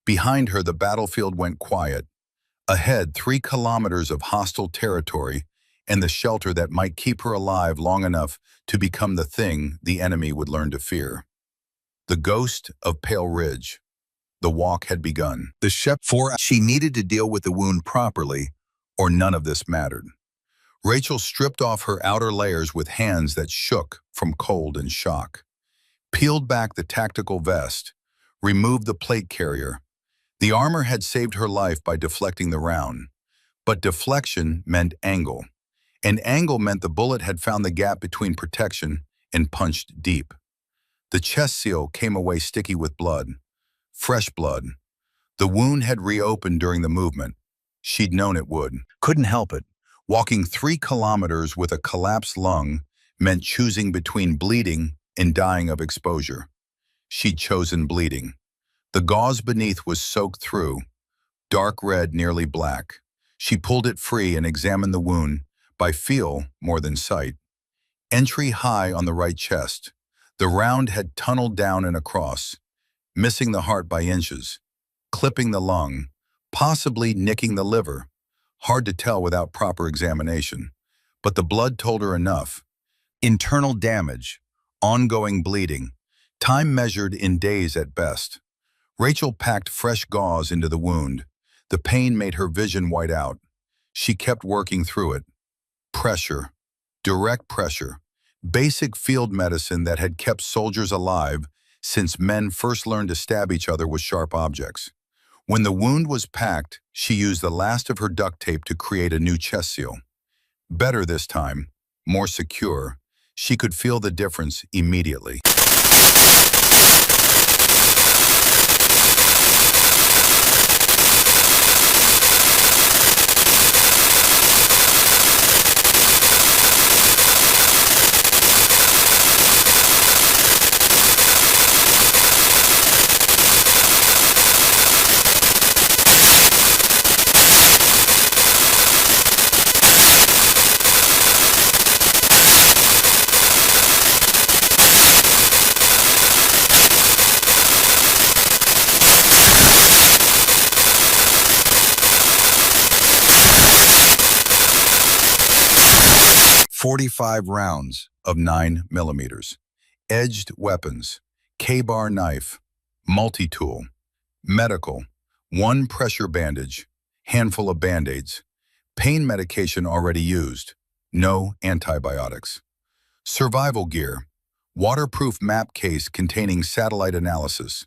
Behind her, the battlefield went quiet. Ahead, 3 kilometers of hostile territory and the shelter that might keep her alive long enough to become the thing the enemy would learn to fear. The ghost of Pale Ridge. The walk had begun. The she needed to deal with the wound properly, or none of this mattered. Rachel stripped off her outer layers with hands that shook from cold and shock, peeled back the tactical vest, removed the plate carrier. The armor had saved her life by deflecting the round, but deflection meant angle, and angle meant the bullet had found the gap between protection and punched deep. The chest seal came away sticky with blood, fresh blood. The wound had reopened during the movement. She'd known it would. Couldn't help it. Walking 3 kilometers with a collapsed lung meant choosing between bleeding and dying of exposure. She'd chosen bleeding. The gauze beneath was soaked through, dark red, nearly black. She pulled it free and examined the wound by feel more than sight. Entry high on the right chest. The round had tunneled down and across, missing the heart by inches, clipping the lung, possibly nicking the liver. Hard to tell without proper examination, but the blood told her enough. Internal damage, ongoing bleeding, time measured in days at best. Rachel packed fresh gauze into the wound. The pain made her vision white out. She kept working through it. Pressure, direct pressure, basic field medicine that had kept soldiers alive since men first learned to stab each other with sharp objects. When the wound was packed, she used the last of her duct tape to create a new chest seal. Better this time, more secure. She could feel the difference immediately. 45 rounds of 9 millimeters. Edged weapons, K-bar knife, multi-tool, medical, 1 pressure bandage, handful of band-aids, pain medication already used, no antibiotics. Survival gear, waterproof map case containing satellite analysis,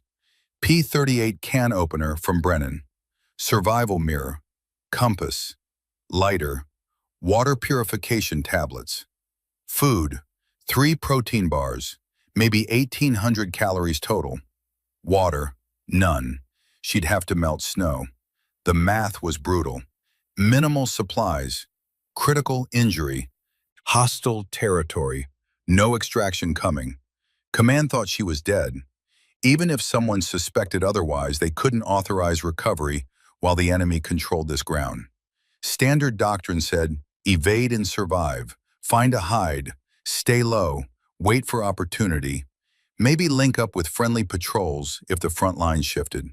P38 can opener from Brennan, survival mirror, compass, lighter, water purification tablets. Food, 3 protein bars, maybe 1,800 calories total. Water, none. She'd have to melt snow. The math was brutal. Minimal supplies, critical injury, hostile territory, no extraction coming. Command thought she was dead. Even if someone suspected otherwise, they couldn't authorize recovery while the enemy controlled this ground. Standard doctrine said, evade and survive, find a hide, stay low, wait for opportunity, maybe link up with friendly patrols if the front line shifted,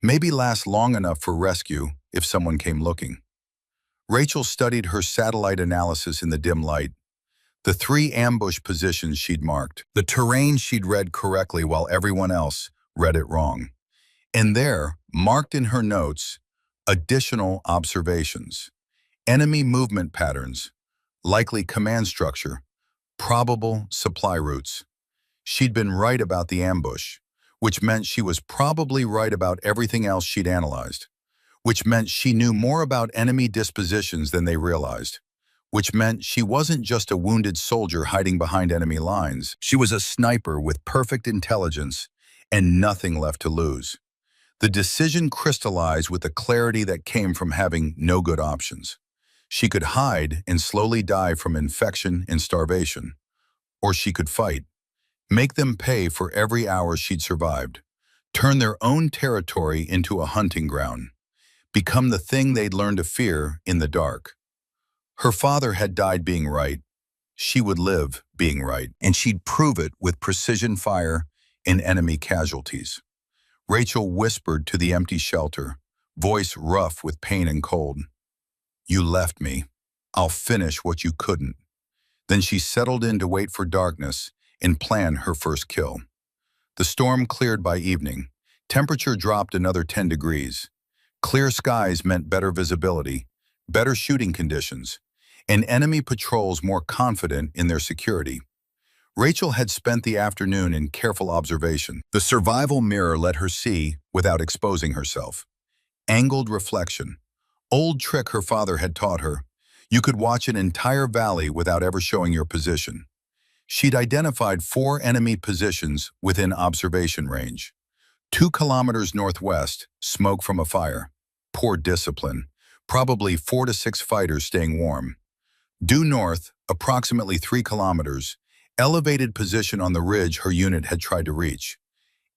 maybe last long enough for rescue if someone came looking. Rachel studied her satellite analysis in the dim light, the 3 ambush positions she'd marked, the terrain she'd read correctly while everyone else read it wrong. And there, marked in her notes, additional observations. Enemy movement patterns, likely command structure, probable supply routes. She'd been right about the ambush, which meant she was probably right about everything else she'd analyzed, which meant she knew more about enemy dispositions than they realized, which meant she wasn't just a wounded soldier hiding behind enemy lines. She was a sniper with perfect intelligence and nothing left to lose. The decision crystallized with the clarity that came from having no good options. She could hide and slowly die from infection and starvation. Or she could fight, make them pay for every hour she'd survived, turn their own territory into a hunting ground, become the thing they'd learned to fear in the dark. Her father had died being right. She would live being right, and she'd prove it with precision fire and enemy casualties. Rachel whispered to the empty shelter, voice rough with pain and cold. "You left me. I'll finish what you couldn't." Then she settled in to wait for darkness and plan her first kill. The storm cleared by evening. Temperature dropped another 10 degrees. Clear skies meant better visibility, better shooting conditions, and enemy patrols more confident in their security. Rachel had spent the afternoon in careful observation. The survival mirror let her see without exposing herself. Angled reflection. Old trick her father had taught her. You could watch an entire valley without ever showing your position. She'd identified 4 enemy positions within observation range. 2 kilometers northwest, smoke from a fire. Poor discipline. Probably 4 to 6 fighters staying warm. Due north, approximately 3 kilometers, elevated position on the ridge her unit had tried to reach.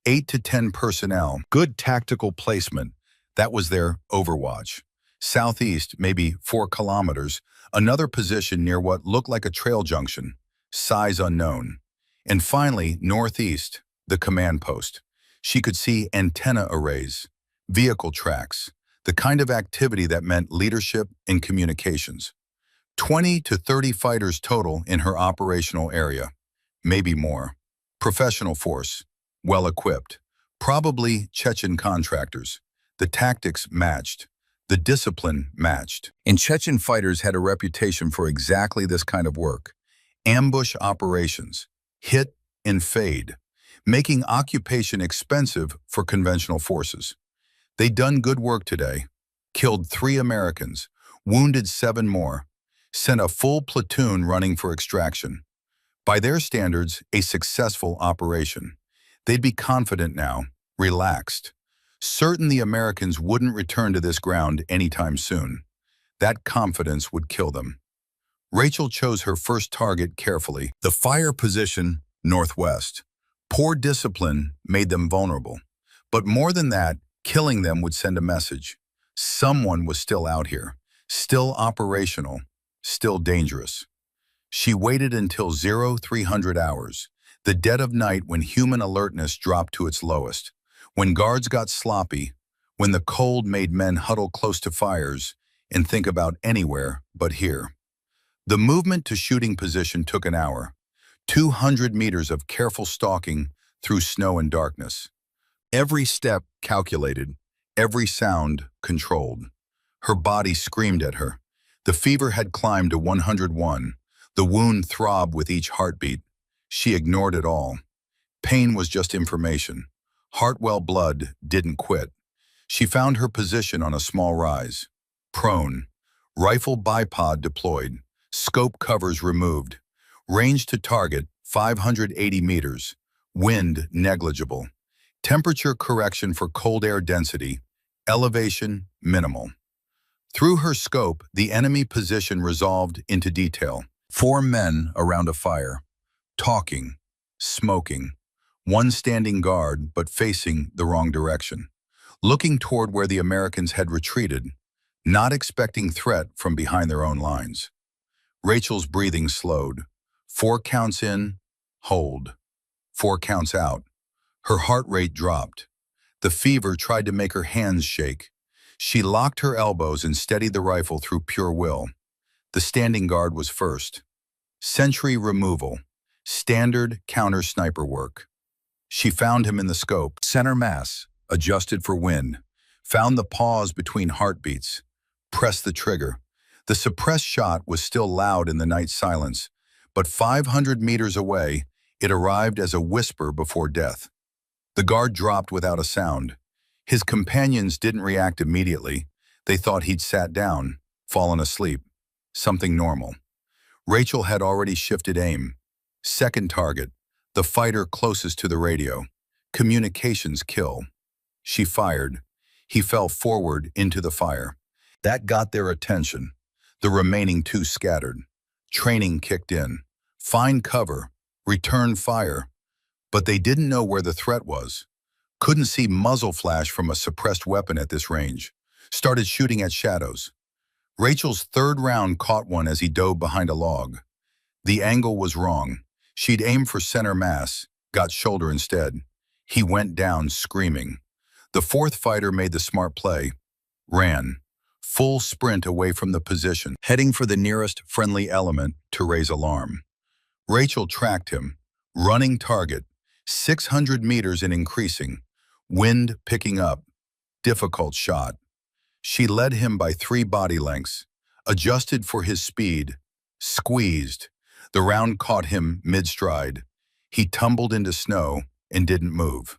8 to 10 personnel, good tactical placement. That was their overwatch. Southeast, maybe 4 kilometers, another position near what looked like a trail junction, size unknown. And finally, northeast, the command post. She could see antenna arrays, vehicle tracks, the kind of activity that meant leadership and communications. 20 to 30 fighters total in her operational area, maybe more. Professional force, well-equipped, probably Chechen contractors. The tactics matched. The discipline matched. And Chechen fighters had a reputation for exactly this kind of work. Ambush operations, hit and fade, making occupation expensive for conventional forces. They'd done good work today, killed 3 Americans, wounded 7 more, sent a full platoon running for extraction. By their standards, a successful operation. They'd be confident now, relaxed, certain the Americans wouldn't return to this ground anytime soon. That confidence would kill them. Rachel chose her first target carefully. The fire position, northwest. Poor discipline made them vulnerable. But more than that, killing them would send a message. Someone was still out here, still operational, still dangerous. She waited until 0300 hours, the dead of night when human alertness dropped to its lowest, when guards got sloppy, when the cold made men huddle close to fires and think about anywhere but here. The movement to shooting position took an hour, 200 meters of careful stalking through snow and darkness. Every step calculated, every sound controlled. Her body screamed at her. The fever had climbed to 101. The wound throbbed with each heartbeat. She ignored it all. Pain was just information. Hartwell blood didn't quit. She found her position on a small rise. Prone. Rifle bipod deployed. Scope covers removed. Range to target, 580 meters. Wind negligible. Temperature correction for cold air density. Elevation minimal. Through her scope, the enemy position resolved into detail. 4 men around a fire. Talking. Smoking. One standing guard, but facing the wrong direction. Looking toward where the Americans had retreated, not expecting threat from behind their own lines. Rachel's breathing slowed. 4 counts in, hold. 4 counts out. Her heart rate dropped. The fever tried to make her hands shake. She locked her elbows and steadied the rifle through pure will. The standing guard was first. Sentry removal. Standard counter sniper work. She found him in the scope. Center mass, adjusted for wind. Found the pause between heartbeats. Pressed the trigger. The suppressed shot was still loud in the night silence, but 500 meters away, it arrived as a whisper before death. The guard dropped without a sound. His companions didn't react immediately. They thought he'd sat down, fallen asleep. Something normal. Rachel had already shifted aim. Second target, the fighter closest to the radio. Communications kill. She fired. He fell forward into the fire. That got their attention. The remaining two scattered. Training kicked in. Find cover. Return fire. But they didn't know where the threat was. Couldn't see muzzle flash from a suppressed weapon at this range. Started shooting at shadows. Rachel's third round caught one as he dove behind a log. The angle was wrong. She'd aimed for center mass, got shoulder instead. He went down screaming. The fourth fighter made the smart play. Ran. Full sprint away from the position, heading for the nearest friendly element to raise alarm. Rachel tracked him. Running target. 600 meters and increasing. Wind picking up. Difficult shot. She led him by 3 body lengths. Adjusted for his speed. Squeezed. The round caught him mid-stride. He tumbled into snow and didn't move.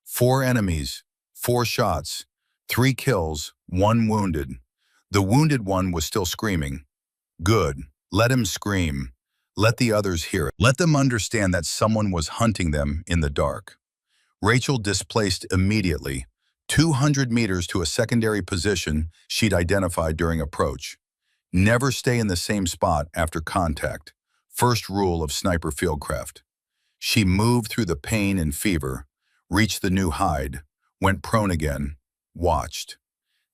4 enemies, 4 shots, 3 kills, 1 wounded. The wounded one was still screaming. Good. Let him scream. Let the others hear it. Let them understand that someone was hunting them in the dark. Rachel displaced immediately, 200 meters to a secondary position she'd identified during approach. Never stay in the same spot after contact. First rule of sniper fieldcraft. She moved through the pain and fever, reached the new hide, went prone again, watched.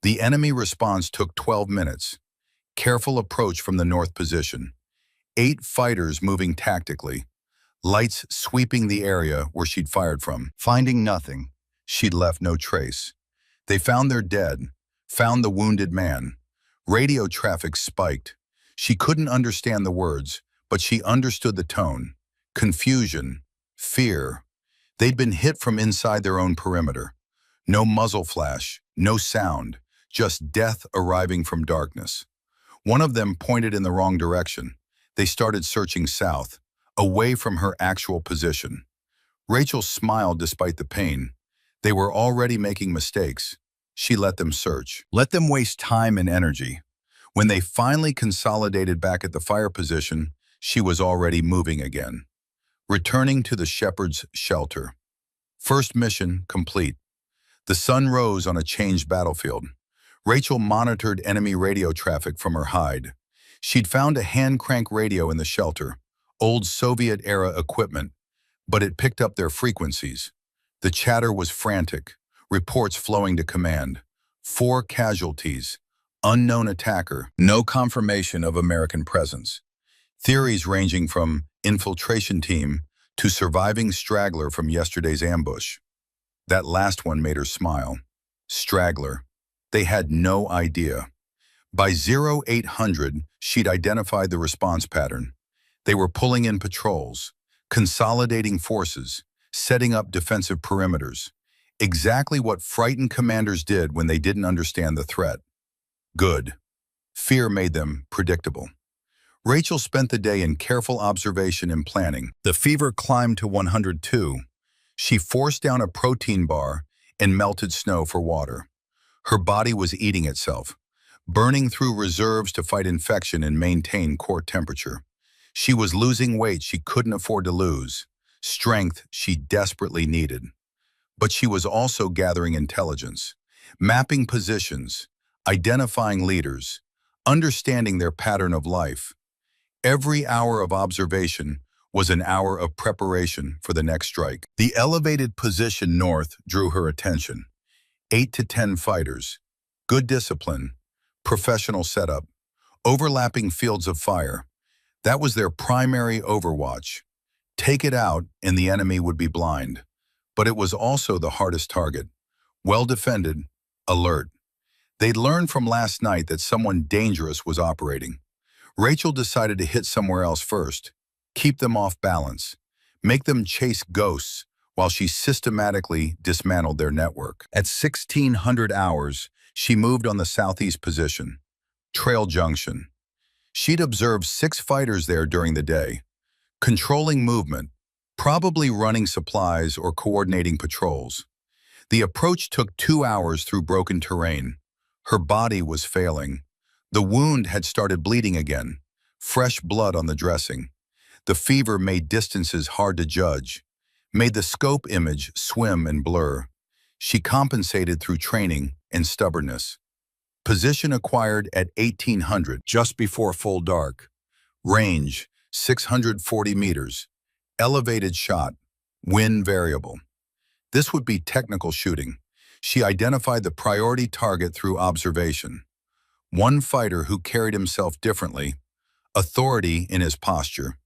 The enemy response took 12 minutes. Careful approach from the north position. 8 fighters moving tactically. Lights sweeping the area where she'd fired from. Finding nothing, she'd left no trace. They found their dead, found the wounded man. Radio traffic spiked. She couldn't understand the words, but she understood the tone. Confusion, fear. They'd been hit from inside their own perimeter. No muzzle flash, no sound, just death arriving from darkness. One of them pointed in the wrong direction. They started searching south, away from her actual position. Rachel smiled despite the pain. They were already making mistakes. She let them search. Let them waste time and energy. When they finally consolidated back at the fire position, she was already moving again. Returning to the shepherd's shelter. First mission complete. The sun rose on a changed battlefield. Rachel monitored enemy radio traffic from her hide. She'd found a hand-crank radio in the shelter, old Soviet-era equipment, but it picked up their frequencies. The chatter was frantic, reports flowing to command. 4 casualties, unknown attacker, no confirmation of American presence. Theories ranging from infiltration team to surviving straggler from yesterday's ambush. That last one made her smile. Straggler. They had no idea. By 0800, she'd identified the response pattern. They were pulling in patrols, consolidating forces, setting up defensive perimeters. Exactly what frightened commanders did when they didn't understand the threat. Good. Fear made them predictable. Rachel spent the day in careful observation and planning. The fever climbed to 102. She forced down a protein bar and melted snow for water. Her body was eating itself, burning through reserves to fight infection and maintain core temperature. She was losing weight she couldn't afford to lose, strength she desperately needed. But she was also gathering intelligence, mapping positions, identifying leaders, understanding their pattern of life. Every hour of observation was an hour of preparation for the next strike. The elevated position north drew her attention. 8 to 10 fighters, good discipline, professional setup, overlapping fields of fire. That was their primary overwatch. Take it out and the enemy would be blind. But it was also the hardest target. Well defended, alert. They'd learned from last night that someone dangerous was operating. Rachel decided to hit somewhere else first, keep them off balance, make them chase ghosts while she systematically dismantled their network. At 1600 hours, she moved on the southeast position, Trail Junction. She'd observed 6 fighters there during the day, controlling movement, probably running supplies or coordinating patrols. The approach took 2 hours through broken terrain. Her body was failing. The wound had started bleeding again, fresh blood on the dressing. The fever made distances hard to judge, made the scope image swim and blur. She compensated through training and stubbornness. Position acquired at 1800, just before full dark. Range, 640 meters. Elevated shot, wind variable. This would be technical shooting. She identified the priority target through observation. One fighter who carried himself differently, authority in his posture.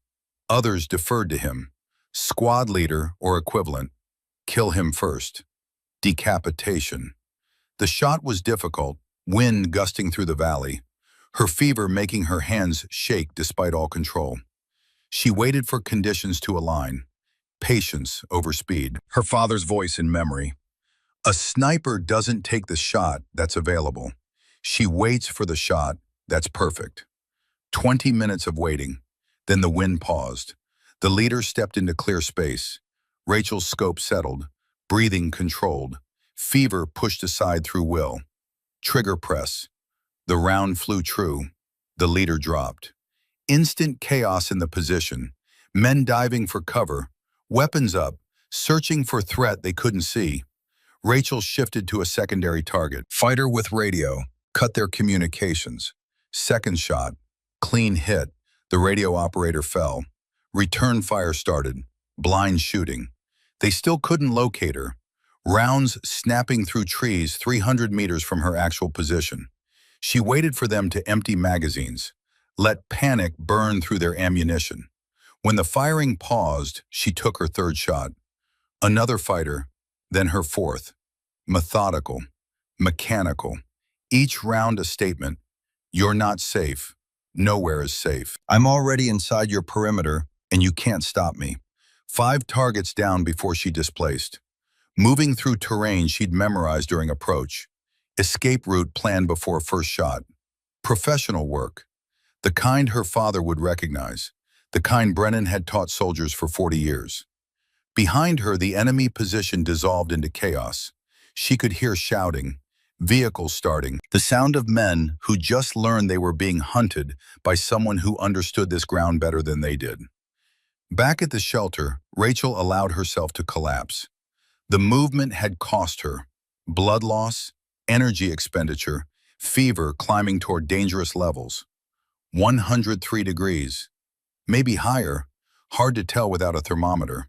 Others deferred to him. Squad leader or equivalent. Kill him first. Decapitation. The shot was difficult, wind gusting through the valley, her fever making her hands shake despite all control. She waited for conditions to align. Patience over speed. Her father's voice in memory. A sniper doesn't take the shot that's available. She waits for the shot that's perfect. 20 minutes of waiting. Then the wind paused. The leader stepped into clear space. Rachel's scope settled, breathing controlled. Fever pushed aside through will. Trigger press. The round flew true. The leader dropped. Instant chaos in the position. Men diving for cover. Weapons up, searching for threat they couldn't see. Rachel shifted to a secondary target. Fighter with radio. Cut their communications. Second shot. Clean hit. The radio operator fell. Return fire started. Blind shooting. They still couldn't locate her. Rounds snapping through trees 300 meters from her actual position. She waited for them to empty magazines. Let panic burn through their ammunition. When the firing paused, she took her third shot. Another fighter, then her fourth. Methodical. Mechanical. Each round a statement. You're not safe. Nowhere is safe. I'm already inside your perimeter, and you can't stop me. 5 targets down before she displaced. Moving through terrain she'd memorized during approach. Escape route planned before first shot. Professional work. The kind her father would recognize. The kind Brennan had taught soldiers for 40 years. Behind her, the enemy position dissolved into chaos. She could hear shouting, vehicles starting, the sound of men who just learned they were being hunted by someone who understood this ground better than they did. Back at the shelter, Rachel allowed herself to collapse. The movement had cost her. Blood loss, energy expenditure, fever climbing toward dangerous levels. 103 degrees. Maybe higher, hard to tell without a thermometer.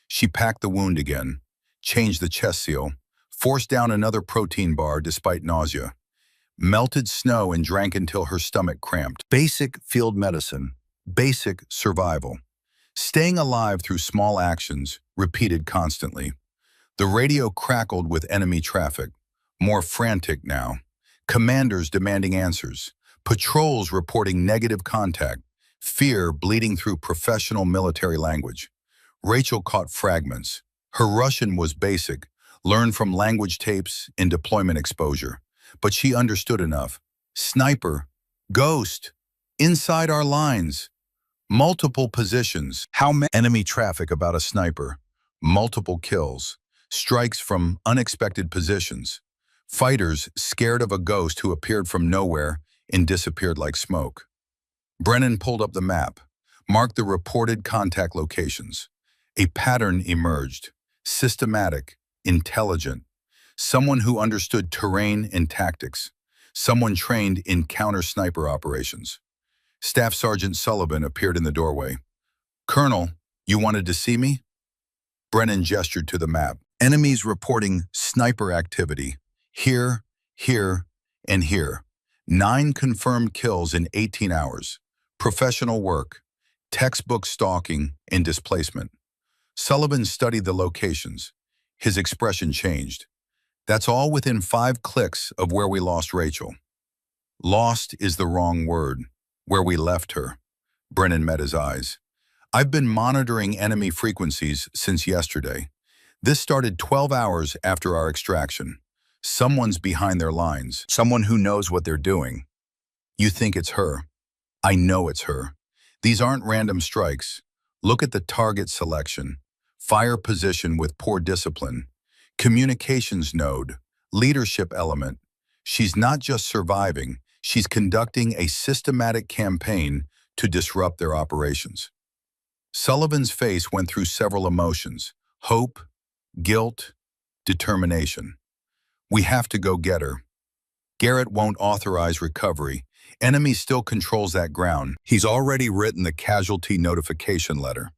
She packed the wound again, changed the chest seal, forced down another protein bar despite nausea, melted snow and drank until her stomach cramped. Basic field medicine, basic survival. Staying alive through small actions, repeated constantly. The radio crackled with enemy traffic, more frantic now. Commanders demanding answers, patrols reporting negative contact, fear bleeding through professional military language. Rachel caught fragments. Her Russian was basic, learned from language tapes and deployment exposure. But she understood enough. Sniper, ghost, inside our lines. Multiple positions. How many? Enemy traffic about a sniper. Multiple kills. Strikes from unexpected positions. Fighters scared of a ghost who appeared from nowhere and disappeared like smoke. Brennan pulled up the map, marked the reported contact locations. A pattern emerged. Systematic, intelligent. Someone who understood terrain and tactics. Someone trained in counter-sniper operations. Staff Sergeant Sullivan appeared in the doorway. "Colonel, you wanted to see me?" Brennan gestured to the map. Enemies reporting sniper activity. Here, here, and here. 9 confirmed kills in 18 hours. Professional work, textbook stalking, and displacement. Sullivan studied the locations. His expression changed. That's all within 5 clicks of where we lost Rachel. Lost is the wrong word. Where we left her. Brennan met his eyes. I've been monitoring enemy frequencies since yesterday. This started 12 hours after our extraction. Someone's behind their lines. Someone who knows what they're doing. You think it's her. I know it's her. These aren't random strikes. Look at the target selection. Fire position with poor discipline. Communications node. Leadership element. She's not just surviving. She's conducting a systematic campaign to disrupt their operations. Sullivan's face went through several emotions. Hope, guilt, determination. We have to go get her. Garrett won't authorize recovery. Enemy still controls that ground. He's already written the casualty notification letter.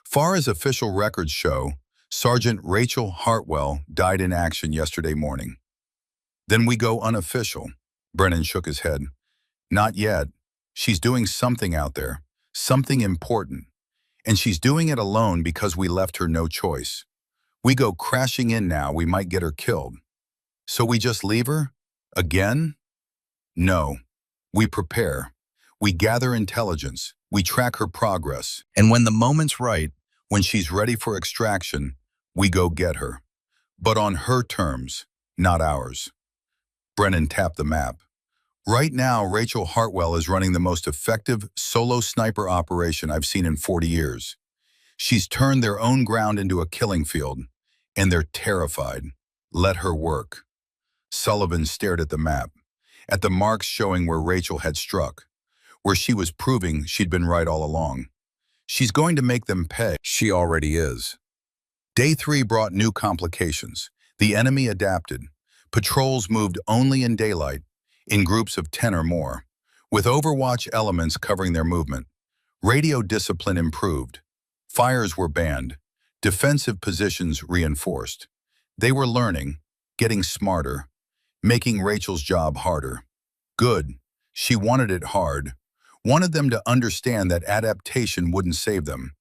Far as official records show, Sergeant Rachel Hartwell died in action yesterday morning. Then we go unofficial. Brennan shook his head. Not yet. She's doing something out there, something important. And she's doing it alone because we left her no choice. We go crashing in now, we might get her killed. So we just leave her? Again? No. We prepare. We gather intelligence. We track her progress. And when the moment's right, when she's ready for extraction, we go get her. But on her terms, not ours. Brennan tapped the map. Right now, Rachel Hartwell is running the most effective solo sniper operation I've seen in 40 years. She's turned their own ground into a killing field, and they're terrified. Let her work. Sullivan stared at the map, at the marks showing where Rachel had struck, where she was proving she'd been right all along. She's going to make them pay. She already is. Day 3 brought new complications. The enemy adapted. Patrols moved only in daylight, in groups of 10 or more, with Overwatch elements covering their movement. Radio discipline improved. Fires were banned. Defensive positions reinforced. They were learning, getting smarter, making Rachel's job harder. Good. She wanted it hard. Wanted them to understand that adaptation wouldn't save them,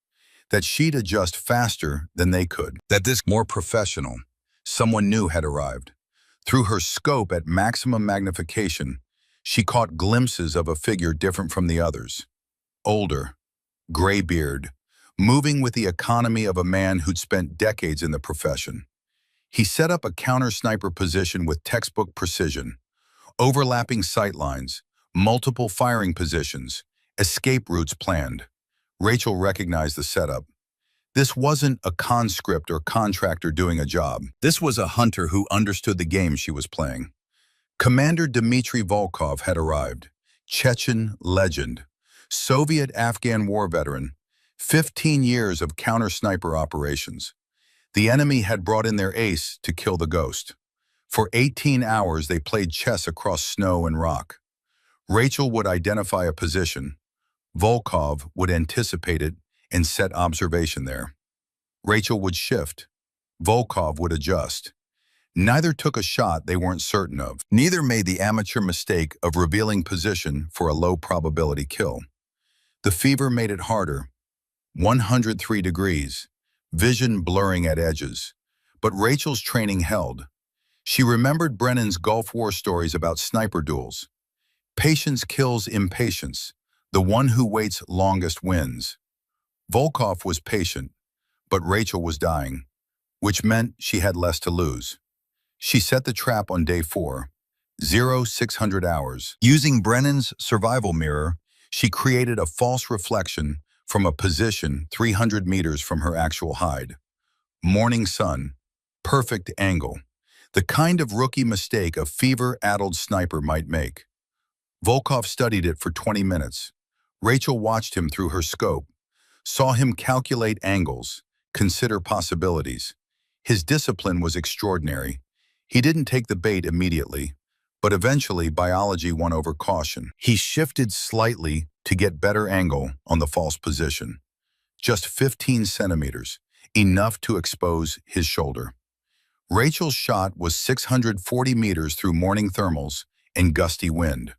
that she'd adjust faster than they could, that this more professional, someone new had arrived. Through her scope at maximum magnification, she caught glimpses of a figure different from the others. Older, gray beard, moving with the economy of a man who'd spent decades in the profession. He set up a counter-sniper position with textbook precision, overlapping sightlines, multiple firing positions, escape routes planned. Rachel recognized the setup. This wasn't a conscript or contractor doing a job. This was a hunter who understood the game she was playing. Commander Dmitry Volkov had arrived, Chechen legend, Soviet-Afghan war veteran, 15 years of counter-sniper operations. The enemy had brought in their ace to kill the ghost. For 18 hours, they played chess across snow and rock. Rachel would identify a position. Volkov would anticipate it and set observation there. Rachel would shift. Volkov would adjust. Neither took a shot they weren't certain of. Neither made the amateur mistake of revealing position for a low-probability kill. The fever made it harder. 103 degrees, vision blurring at edges. But Rachel's training held. She remembered Brennan's Gulf War stories about sniper duels. Patience kills impatience. The one who waits longest wins. Volkov was patient, but Rachel was dying, which meant she had less to lose. She set the trap on day 4, 0600 hours. Using Brennan's survival mirror, she created a false reflection from a position 300 meters from her actual hide. Morning sun, perfect angle, the kind of rookie mistake a fever-addled sniper might make. Volkov studied it for 20 minutes. Rachel watched him through her scope, saw him calculate angles, consider possibilities. His discipline was extraordinary. He didn't take the bait immediately, but eventually biology won over caution. He shifted slightly to get better angle on the false position. Just 15 centimeters, enough to expose his shoulder. Rachel's shot was 640 meters through morning thermals and gusty wind.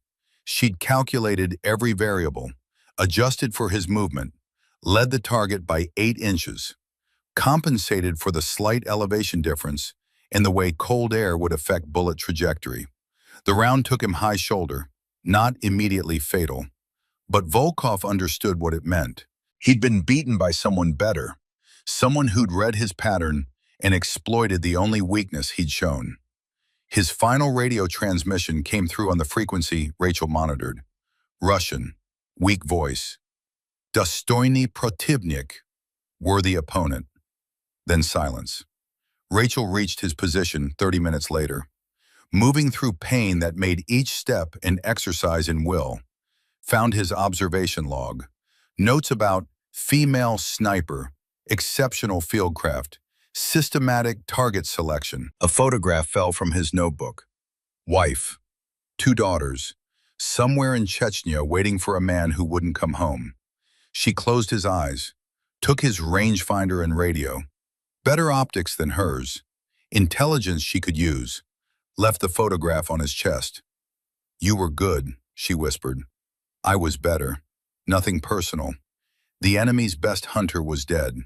She'd calculated every variable, adjusted for his movement, led the target by 8 inches, compensated for the slight elevation difference and the way cold air would affect bullet trajectory. The round took him high shoulder, not immediately fatal. But Volkov understood what it meant. He'd been beaten by someone better, someone who'd read his pattern and exploited the only weakness he'd shown. His final radio transmission came through on the frequency Rachel monitored. Russian, weak voice. Dostoyny protivnik, worthy opponent. Then silence. Rachel reached his position 30 minutes later, moving through pain that made each step an exercise in will. Found his observation log. Notes about female sniper, exceptional fieldcraft, systematic target selection. A photograph fell from his notebook. Wife. 2 daughters, somewhere in Chechnya waiting for a man who wouldn't come home. She closed his eyes, took his rangefinder and radio, better optics than hers, intelligence she could use, left the photograph on his chest. "You were good," she whispered. "I was better. Nothing personal. The enemy's best hunter was dead.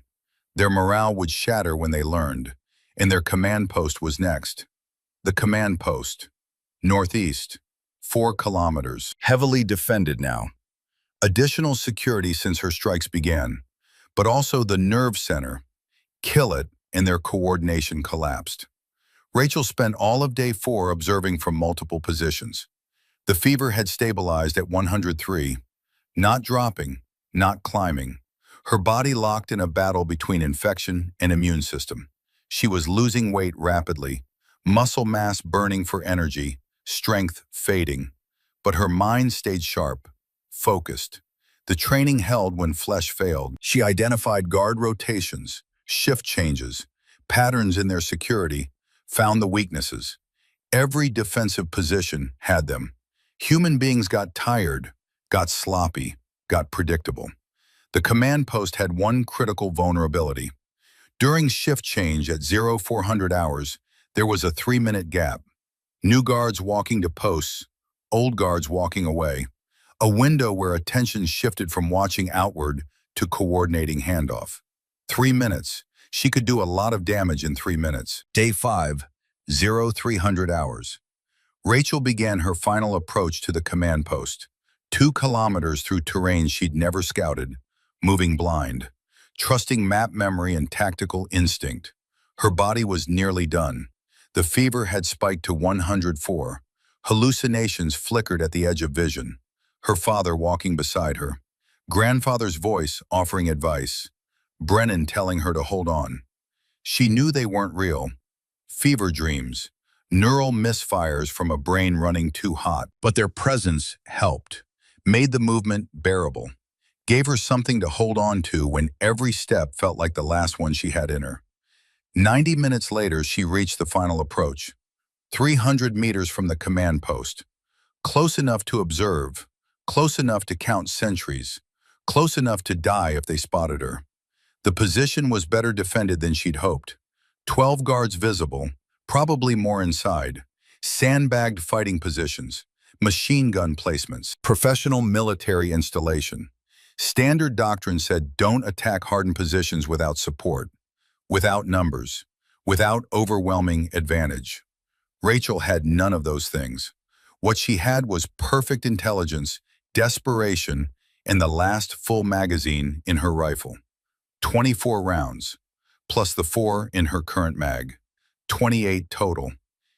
Their morale would shatter when they learned, and their command post was next." The command post, northeast, 4 kilometers, heavily defended now. Additional security since her strikes began, but also the nerve center, kill it, and their coordination collapsed. Rachel spent all of day 4 observing from multiple positions. The fever had stabilized at 103, not dropping, not climbing. Her body locked in a battle between infection and immune system. She was losing weight rapidly, muscle mass burning for energy, strength fading. But her mind stayed sharp, focused. The training held when flesh failed. She identified guard rotations, shift changes, patterns in their security, found the weaknesses. Every defensive position had them. Human beings got tired, got sloppy, got predictable. The command post had one critical vulnerability. During shift change at 0400 hours, there was a 3-minute gap. New guards walking to posts, old guards walking away. A window where attention shifted from watching outward to coordinating handoff. 3 minutes. She could do a lot of damage in 3 minutes. Day 5, 0300 hours. Rachel began her final approach to the command post. 2 kilometers through terrain she'd never scouted, moving blind, trusting map memory and tactical instinct. Her body was nearly done. The fever had spiked to 104. Hallucinations flickered at the edge of vision. Her father walking beside her. Grandfather's voice offering advice. Brennan telling her to hold on. She knew they weren't real. Fever dreams. Neural misfires from a brain running too hot. But their presence helped. Made the movement bearable. Gave her something to hold on to when every step felt like the last one she had in her. 90 minutes later, she reached the final approach. 300 meters from the command post. Close enough to observe. Close enough to count sentries. Close enough to die if they spotted her. The position was better defended than she'd hoped. 12 guards visible, probably more inside. Sandbagged fighting positions. Machine gun placements. Professional military installation. Standard doctrine said don't attack hardened positions without support, without numbers, without overwhelming advantage. Rachel had none of those things. What she had was perfect intelligence, desperation, and the last full magazine in her rifle. 24 rounds, plus the 4 in her current mag. 28 total.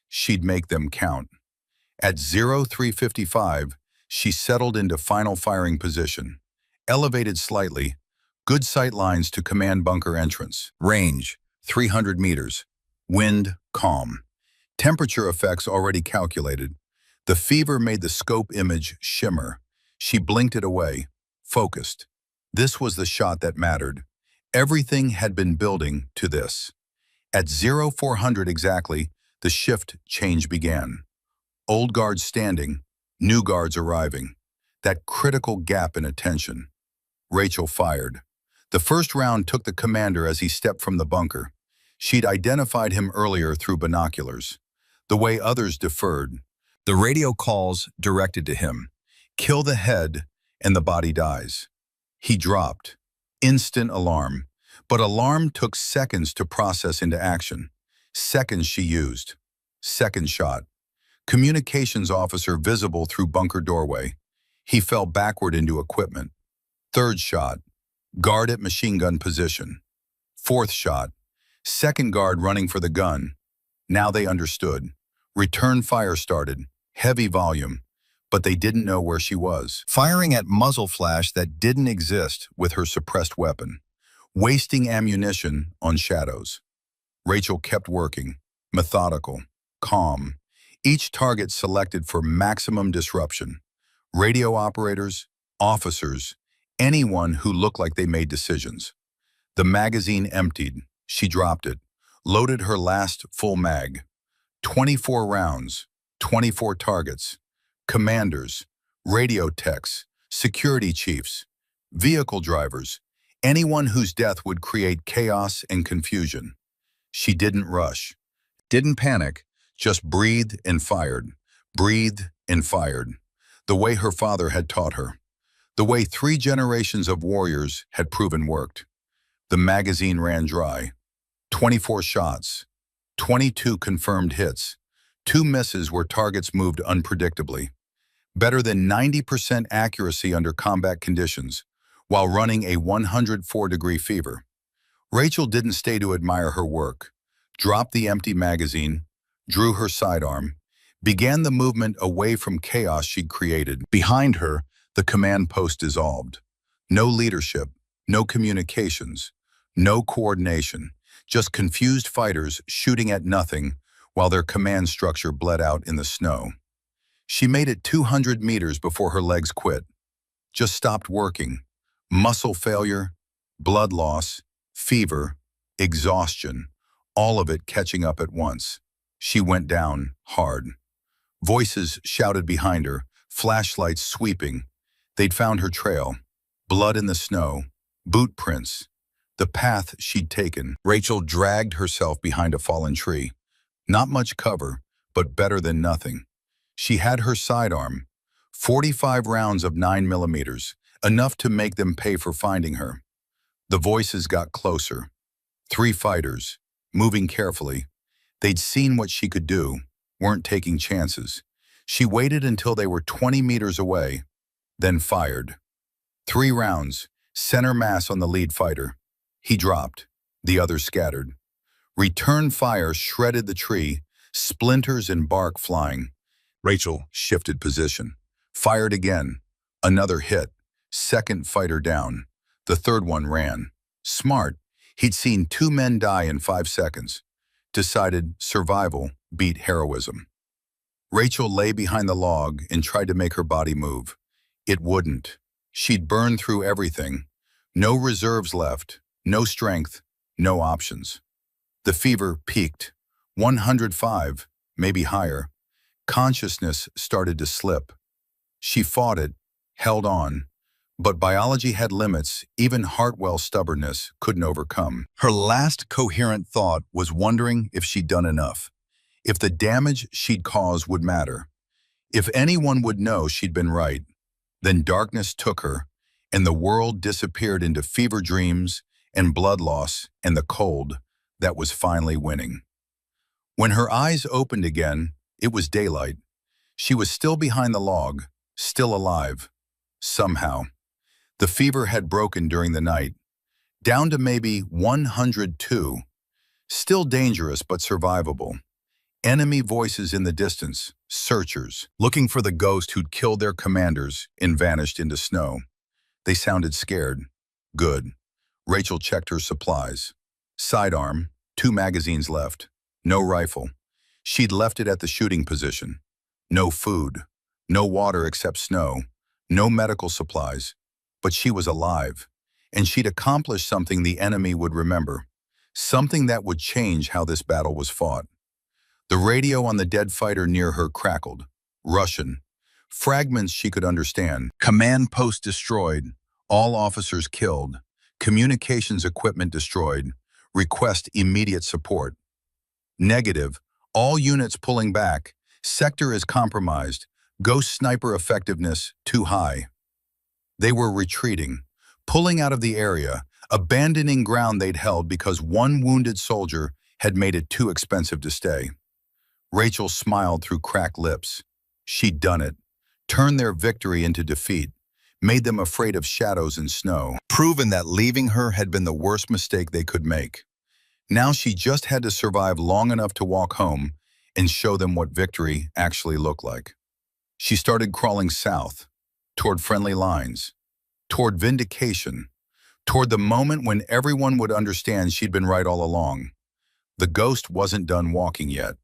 She'd make them count. At 0355, she settled into final firing position. Elevated slightly, good sight lines to command bunker entrance. Range, 300 meters. Wind, calm. Temperature effects already calculated. The fever made the scope image shimmer. She blinked it away, focused. This was the shot that mattered. Everything had been building to this. At 0400 exactly, the shift change began. Old guards standing, new guards arriving. That critical gap in attention. Rachel fired. The first round took the commander as he stepped from the bunker. She'd identified him earlier through binoculars. The way others deferred. The radio calls directed to him. Kill the head and the body dies. He dropped. Instant alarm. But alarm took seconds to process into action. Seconds she used. Second shot. Communications officer visible through bunker doorway. He fell backward into equipment. Third shot. Guard at machine gun position. Fourth shot. Second guard running for the gun. Now they understood. Return fire started. Heavy volume. But they didn't know where she was. Firing at muzzle flash that didn't exist with her suppressed weapon. Wasting ammunition on shadows. Rachel kept working. Methodical. Calm. Each target selected for maximum disruption. Radio operators, officers, anyone who looked like they made decisions. The magazine emptied. She dropped it. Loaded her last full mag. 24 rounds, 24 targets. commanders, radio techs, security chiefs, vehicle drivers, anyone whose death would create chaos and confusion. She didn't rush, didn't panic, just breathed and fired, breathed and fired, the way her father had taught her, the way 3 generations of warriors had proven worked. The magazine ran dry. 24 shots, 22 confirmed hits, 2 misses where targets moved unpredictably. Better than 90% accuracy under combat conditions, while running a 104-degree fever. Rachel didn't stay to admire her work, dropped the empty magazine, drew her sidearm, began the movement away from chaos she'd created. Behind her, the command post dissolved. No leadership, no communications, no coordination, just confused fighters shooting at nothing while their command structure bled out in the snow. She made it 200 meters before her legs quit, just stopped working. Muscle failure, blood loss, fever, exhaustion, all of it catching up at once. She went down hard. Voices shouted behind her, flashlights sweeping. They'd found her trail, blood in the snow, boot prints, the path she'd taken. Rachel dragged herself behind a fallen tree. Not much cover, but better than nothing. She had her sidearm, 45 rounds of 9mm, enough to make them pay for finding her. The voices got closer. 3 fighters, moving carefully. They'd seen what she could do, weren't taking chances. She waited until they were 20 meters away, then fired. 3 rounds, center mass on the lead fighter. He dropped. The others scattered. Return fire shredded the tree, splinters and bark flying. Rachel shifted position. Fired again. Another hit. Second fighter down. The third one ran. Smart. He'd seen 2 men die in 5 seconds. Decided survival beat heroism. Rachel lay behind the log and tried to make her body move. It wouldn't. She'd burned through everything. No reserves left. No strength. No options. The fever peaked. 105, maybe higher. Consciousness started to slip. She fought it, held on, but biology had limits even Hartwell's stubbornness couldn't overcome. Her last coherent thought was wondering if she'd done enough, if the damage she'd caused would matter, if anyone would know she'd been right. Then darkness took her, and the world disappeared into fever dreams and blood loss and the cold that was finally winning. When her eyes opened again, it was daylight. She was still behind the log, still alive. Somehow. The fever had broken during the night, down to maybe 102. Still dangerous but survivable. Enemy voices in the distance, searchers, looking for the ghost who'd killed their commanders and vanished into snow. They sounded scared. Good. Rachel checked her supplies. Sidearm, 2 magazines left. No rifle. She'd left it at the shooting position. No food. No water except snow. No medical supplies. But she was alive. And she'd accomplished something the enemy would remember. Something that would change how this battle was fought. The radio on the dead fighter near her crackled. Russian. Fragments she could understand. Command post destroyed. All officers killed. Communications equipment destroyed. Request immediate support. Negative. All units pulling back. Sector is compromised. Ghost sniper effectiveness too high. They were retreating, pulling out of the area, abandoning ground they'd held because one wounded soldier had made it too expensive to stay. Rachel smiled through cracked lips. She'd done it. Turned their victory into defeat. Made them afraid of shadows and snow. Proven that leaving her had been the worst mistake they could make. Now she just had to survive long enough to walk home and show them what victory actually looked like. She started crawling south, toward friendly lines, toward vindication, toward the moment when everyone would understand she'd been right all along. The ghost wasn't done walking yet.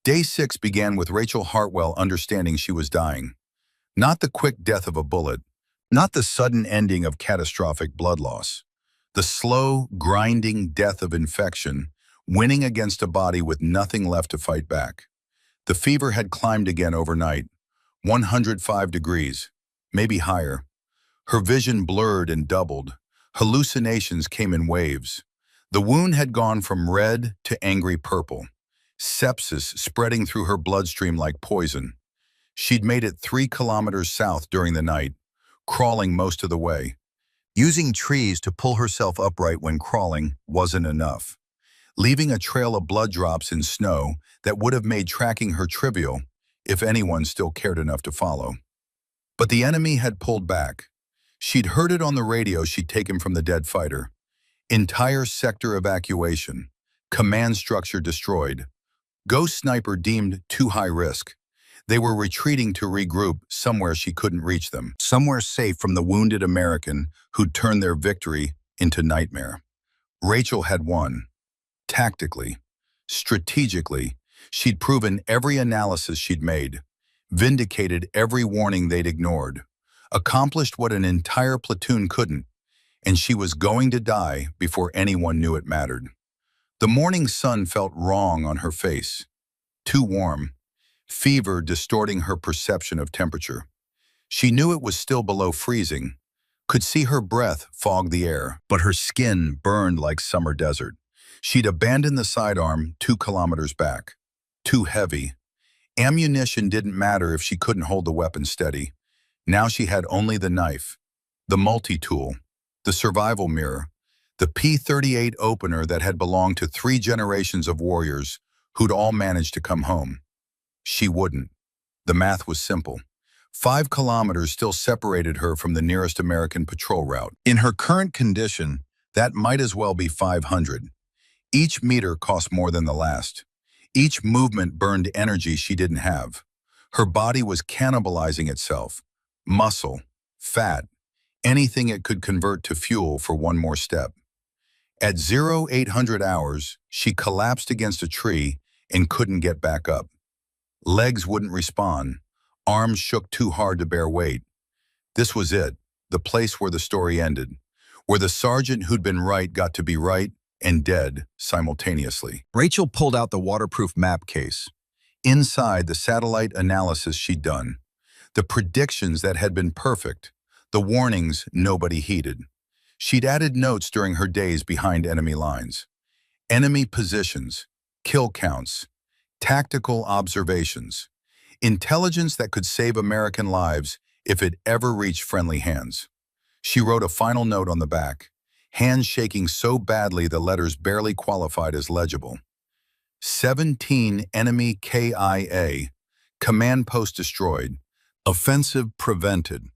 Day 6 began with Rachel Hartwell understanding she was dying. Not the quick death of a bullet, not the sudden ending of catastrophic blood loss. The slow, grinding death of infection, winning against a body with nothing left to fight back. The fever had climbed again overnight. 105 degrees, maybe higher. Her vision blurred and doubled. Hallucinations came in waves. The wound had gone from red to angry purple, sepsis spreading through her bloodstream like poison. She'd made it 3 kilometers south during the night, crawling most of the way. Using trees to pull herself upright when crawling wasn't enough, leaving a trail of blood drops in snow that would have made tracking her trivial if anyone still cared enough to follow. But the enemy had pulled back. She'd heard it on the radio she'd taken from the dead fighter. Entire sector evacuation. Command structure destroyed. Ghost sniper deemed too high risk. They were retreating to regroup somewhere she couldn't reach them. Somewhere safe from the wounded American who'd turned their victory into nightmare. Rachel had won. Tactically, strategically, she'd proven every analysis she'd made, vindicated every warning they'd ignored, accomplished what an entire platoon couldn't, and she was going to die before anyone knew it mattered. The morning sun felt wrong on her face, too warm, fever distorting her perception of temperature. She knew it was still below freezing, could see her breath fog the air, but her skin burned like summer desert. She'd abandoned the sidearm 2 kilometers back. Too heavy. Ammunition didn't matter if she couldn't hold the weapon steady. Now she had only the knife, the multi-tool, the survival mirror, the P-38 opener that had belonged to 3 generations of warriors who'd all managed to come home. She wouldn't. The math was simple. 5 kilometers still separated her from the nearest American patrol route. In her current condition, that might as well be 500. Each meter cost more than the last. Each movement burned energy she didn't have. Her body was cannibalizing itself. Muscle, fat, anything it could convert to fuel for one more step. At 0800 hours, she collapsed against a tree and couldn't get back up. Legs wouldn't respond. Arms shook too hard to bear weight. This was it, the place where the story ended, where the sergeant who'd been right got to be right and dead simultaneously. Rachel pulled out the waterproof map case. Inside, the satellite analysis she'd done, the predictions that had been perfect, the warnings nobody heeded. She'd added notes during her days behind enemy lines. Enemy positions, kill counts, tactical observations, intelligence that could save American lives if it ever reached friendly hands. She wrote a final note on the back, hands shaking so badly the letters barely qualified as legible. 17 enemy KIA, command post destroyed, offensive prevented.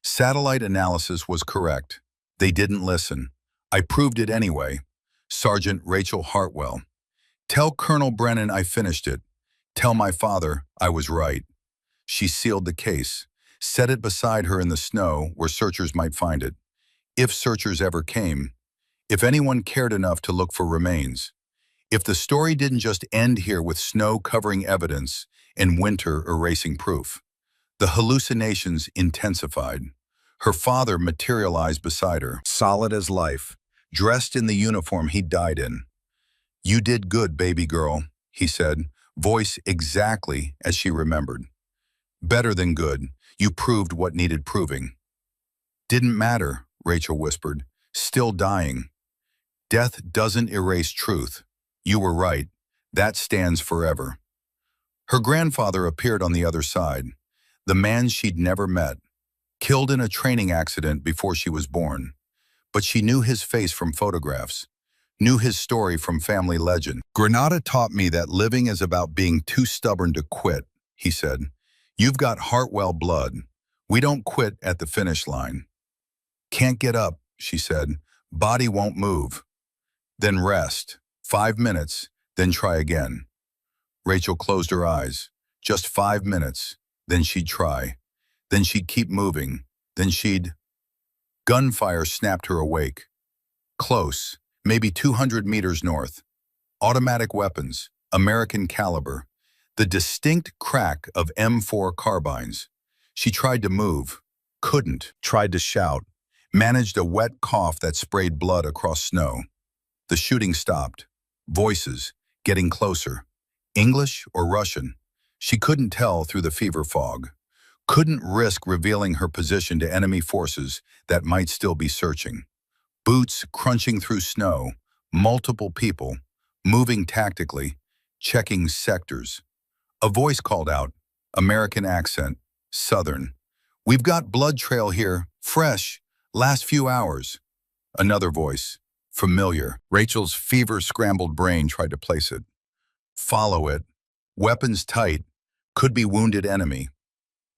Satellite analysis was correct. They didn't listen. I proved it anyway. Sergeant Rachel Hartwell. Tell Colonel Brennan I finished it. Tell my father I was right. She sealed the case, set it beside her in the snow where searchers might find it. If searchers ever came, if anyone cared enough to look for remains, if the story didn't just end here with snow covering evidence and winter erasing proof. The hallucinations intensified. Her father materialized beside her, solid as life, dressed in the uniform he died in. You did good, baby girl, he said, voice exactly as she remembered. Better than good, you proved what needed proving. Didn't matter, Rachel whispered, still dying. Death doesn't erase truth. You were right. That stands forever. Her grandfather appeared on the other side, the man she'd never met, killed in a training accident before she was born. But she knew his face from photographs, knew his story from family legend. Granada taught me that living is about being too stubborn to quit, he said. You've got Hartwell blood. We don't quit at the finish line. Can't get up, she said. Body won't move. Then rest. 5 minutes, then try again. Rachel closed her eyes. Just 5 minutes, then she'd try. Then she'd keep moving. Then she'd... Gunfire snapped her awake. Close, maybe 200 meters north. Automatic weapons, American caliber. The distinct crack of M4 carbines. She tried to move, couldn't, tried to shout, managed a wet cough that sprayed blood across snow. The shooting stopped. Voices, getting closer. English or Russian? She couldn't tell through the fever fog. Couldn't risk revealing her position to enemy forces that might still be searching. Boots crunching through snow, multiple people, moving tactically, checking sectors. A voice called out, American accent, Southern. "We've got blood trail here, fresh, last few hours." Another voice, familiar. Rachel's fever-scrambled brain tried to place it. Follow it. Weapons tight. Could be wounded enemy.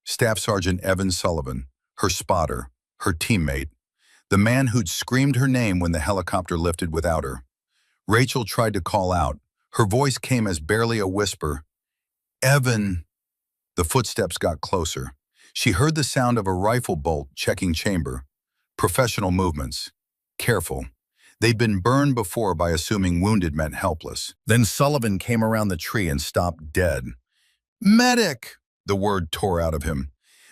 Staff Sergeant Evan Sullivan, her spotter, her teammate, the man who'd screamed her name when the helicopter lifted without her. Rachel tried to call out. Her voice came as barely a whisper. "Evan." The footsteps got closer. She heard the sound of a rifle bolt checking chamber. Professional movements. Careful. They'd been burned before by assuming wounded meant helpless. Then Sullivan came around the tree and stopped dead. "Medic!" The word tore out of him.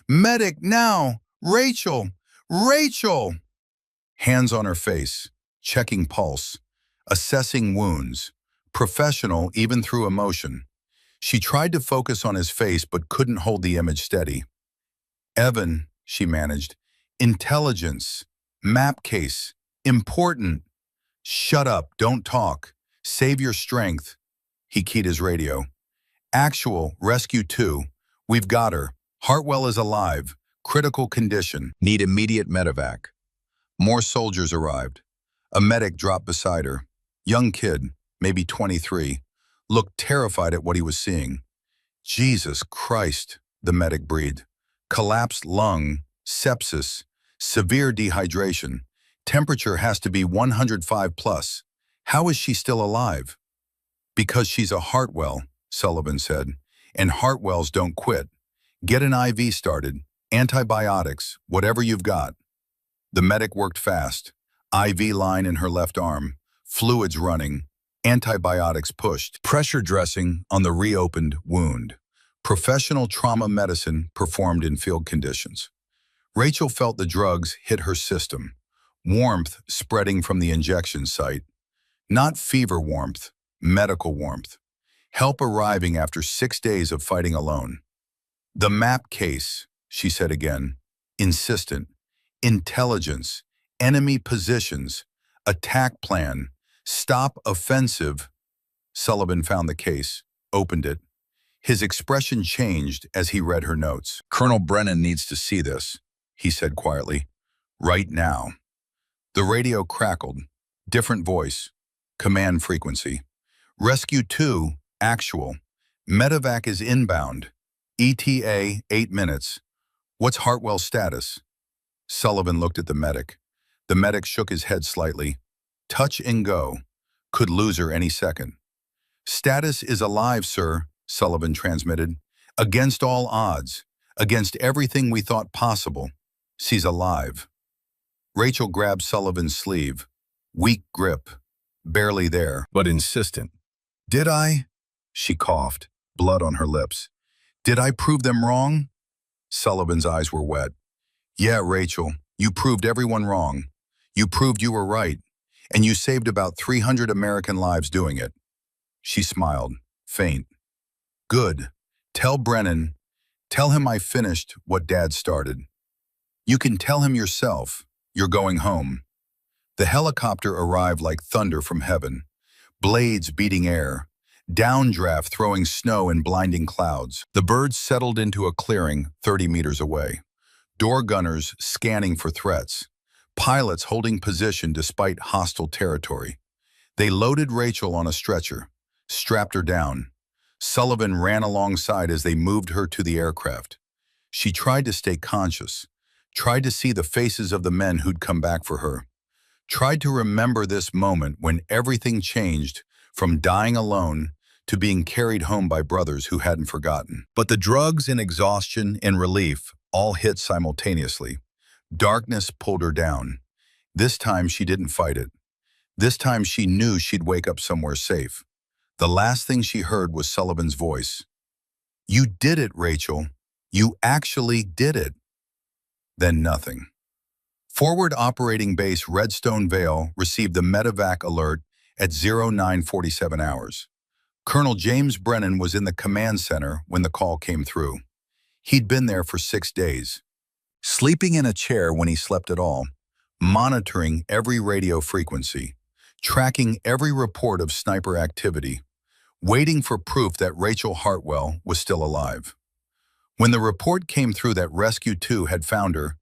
"Medic, now! Rachel! Rachel!" Hands on her face, checking pulse, assessing wounds, professional even through emotion. She tried to focus on his face but couldn't hold the image steady. "Evan," she managed. "Intelligence. Map case. Important." "Shut up, don't talk. Save your strength." He keyed his radio. "Actual, rescue 2. We've got her. Hartwell is alive. Critical condition. Need immediate medevac." More soldiers arrived. A medic dropped beside her. Young kid, maybe 23, looked terrified at what he was seeing. "Jesus Christ," the medic breathed. "Collapsed lung, sepsis, severe dehydration. Temperature has to be 105 plus. How is she still alive?" "Because she's a Hartwell," Sullivan said. "And Hartwells don't quit. Get an IV started. Antibiotics, whatever you've got." The medic worked fast. IV line in her left arm. Fluids running. Antibiotics pushed. Pressure dressing on the reopened wound. Professional trauma medicine performed in field conditions. Rachel felt the drugs hit her system. Warmth spreading from the injection site. Not fever warmth, medical warmth. Help arriving after 6 days of fighting alone. "The map case," she said again. Insistent. "Intelligence. Enemy positions. Attack plan. Stop offensive." Sullivan found the case, opened it. His expression changed as he read her notes. "Colonel Brennan needs to see this," he said quietly. "Right now." The radio crackled. Different voice. Command frequency. "Rescue 2, actual. Medevac is inbound. ETA 8 minutes. What's Hartwell's status?" Sullivan looked at the medic. The medic shook his head slightly. "Touch and go. Could lose her any second." "Status is alive, sir," Sullivan transmitted. "Against all odds. Against everything we thought possible. She's alive." Rachel grabbed Sullivan's sleeve. Weak grip. Barely there, but insistent. "Did I?" She coughed, blood on her lips. "Did I prove them wrong?" Sullivan's eyes were wet. "Yeah, Rachel, you proved everyone wrong. You proved you were right. And you saved about 300 American lives doing it." She smiled, faint. "Good. Tell Brennan. Tell him I finished what Dad started. You can tell him yourself. You're going home." The helicopter arrived like thunder from heaven. Blades beating air. Downdraft throwing snow in blinding clouds. The birds settled into a clearing 30 meters away. Door gunners scanning for threats. Pilots holding position despite hostile territory. They loaded Rachel on a stretcher, strapped her down. Sullivan ran alongside as they moved her to the aircraft. She tried to stay conscious, tried to see the faces of the men who'd come back for her, tried to remember this moment when everything changed from dying alone to being carried home by brothers who hadn't forgotten. But the drugs and exhaustion and relief all hit simultaneously. Darkness pulled her down. This time she didn't fight it. This time she knew she'd wake up somewhere safe. The last thing she heard was Sullivan's voice. "You did it, Rachel. You actually did it." Then nothing. Forward Operating Base Redstone Vale received the medevac alert at 0947 hours. Colonel James Brennan was in the command center when the call came through. He'd been there for 6 days, sleeping in a chair when he slept at all, monitoring every radio frequency, tracking every report of sniper activity, waiting for proof that Rachel Hartwell was still alive. When the report came through that Rescue 2 had found her,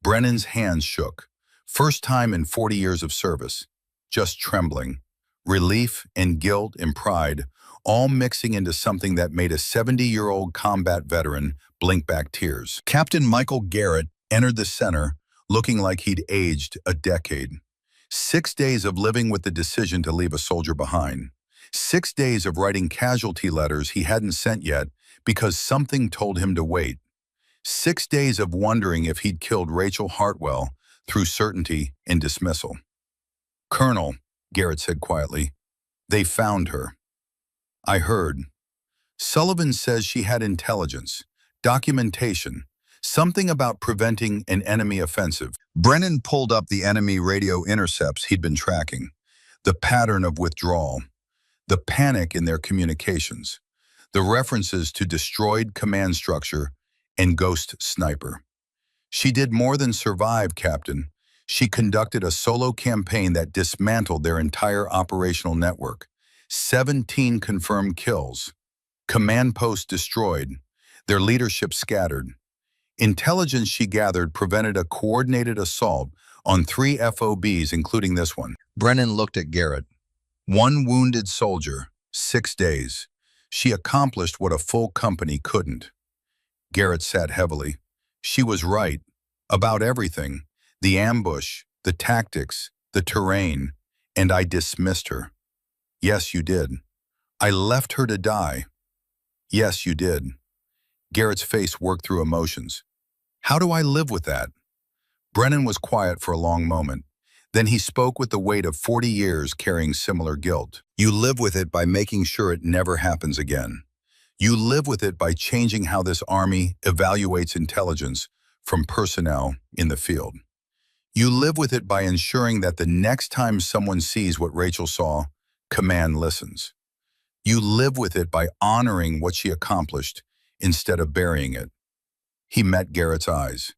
Brennan's hands shook. First time in 40 years of service. Just trembling. Relief and guilt and pride, all mixing into something that made a 70-year-old combat veteran blink back tears. Captain Michael Garrett entered the center looking like he'd aged a decade. 6 days of living with the decision to leave a soldier behind. 6 days of writing casualty letters he hadn't sent yet because something told him to wait. 6 days of wondering if he'd killed Rachel Hartwell through certainty and dismissal. "Colonel," Garrett said quietly, "they found her." "I heard. Sullivan says she had intelligence, documentation, something about preventing an enemy offensive." Brennan pulled up the enemy radio intercepts he'd been tracking, the pattern of withdrawal, the panic in their communications, the references to destroyed command structure and ghost sniper. "She did more than survive, Captain. She conducted a solo campaign that dismantled their entire operational network. 17 confirmed kills. Command posts destroyed. Their leadership scattered. Intelligence she gathered prevented a coordinated assault on 3 FOBs, including this one." Brennan looked at Garrett. "1 wounded soldier, 6 days. She accomplished what a full company couldn't." Garrett sat heavily. "She was right. About everything. The ambush, the tactics, the terrain. And I dismissed her." "Yes, you did." "I left her to die." "Yes, you did." Garrett's face worked through emotions. "How do I live with that?" Brennan was quiet for a long moment. Then he spoke with the weight of 40 years carrying similar guilt. "You live with it by making sure it never happens again. You live with it by changing how this army evaluates intelligence from personnel in the field. You live with it by ensuring that the next time someone sees what Rachel saw, command listens. You live with it by honoring what she accomplished instead of burying it." He met Garrett's eyes.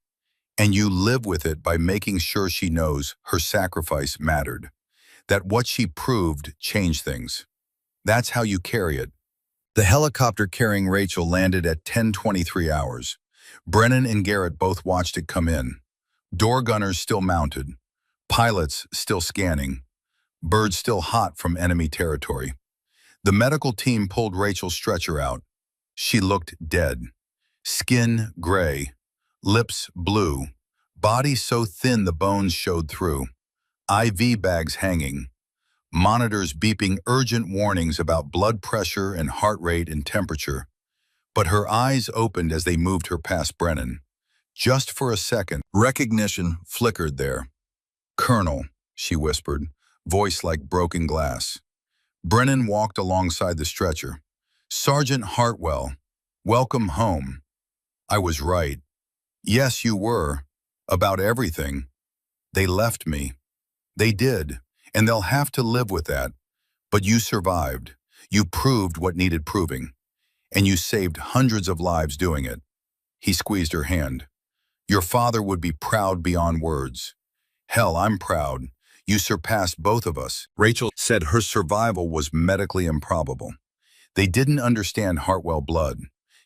"And you live with it by making sure she knows her sacrifice mattered, that what she proved changed things. That's how you carry it." The helicopter carrying Rachel landed at 10:23 hours. Brennan and Garrett both watched it come in. Door gunners still mounted, pilots still scanning, birds still hot from enemy territory. The medical team pulled Rachel's stretcher out. She looked dead. Skin gray, lips blue, body so thin the bones showed through, IV bags hanging, monitors beeping urgent warnings about blood pressure and heart rate and temperature. But her eyes opened as they moved her past Brennan. Just for a second, recognition flickered there. "Colonel," she whispered, voice like broken glass. Brennan walked alongside the stretcher. "Sergeant Hartwell, welcome home." "I was right." "Yes, you were. About everything. They left me." "They did, and they'll have to live with that. But you survived. You proved what needed proving. And you saved hundreds of lives doing it." He squeezed her hand. "Your father would be proud beyond words." "Hell, I'm proud. You surpassed both of us." Rachel said her survival was medically improbable. They didn't understand Hartwell blood,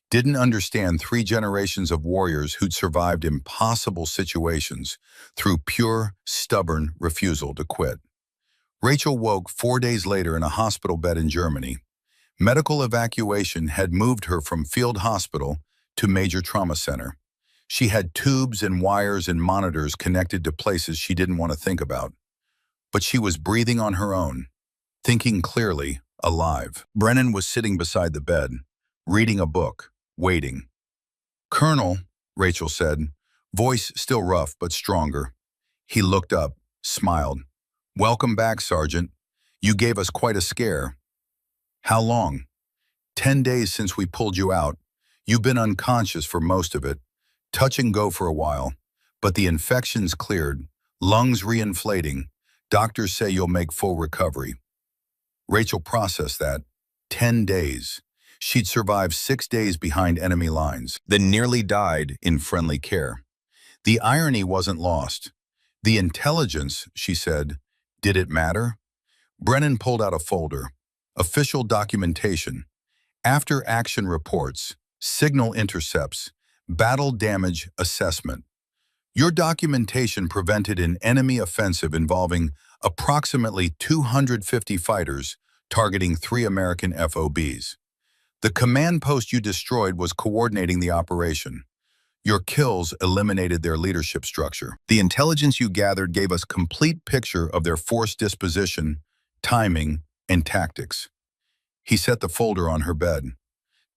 didn't understand 3 generations of warriors who'd survived impossible situations through pure, stubborn refusal to quit. Rachel woke 4 days later in a hospital bed in Germany. Medical evacuation had moved her from field hospital to major trauma center. She had tubes and wires and monitors connected to places she didn't want to think about. But she was breathing on her own, thinking clearly, alive. Brennan was sitting beside the bed, reading a book, waiting. "Colonel," Rachel said, voice still rough but stronger. He looked up, smiled. "Welcome back, Sergeant. You gave us quite a scare." "How long?" 10 days since we pulled you out. You've been unconscious for most of it. Touch and go for a while. But the infection's cleared. Lungs reinflating. Doctors say you'll make full recovery." Rachel processed that. 10 days. She'd survived 6 days behind enemy lines, then nearly died in friendly care. The irony wasn't lost. The intelligence, she said, did it matter? Brennan pulled out a folder. Official documentation, after-action reports, signal intercepts, battle damage assessment. Your documentation prevented an enemy offensive involving approximately 250 fighters targeting 3 American FOBs. The command post you destroyed was coordinating the operation. Your kills eliminated their leadership structure. The intelligence you gathered gave us complete picture of their force disposition, timing, and tactics. He set the folder on her bed.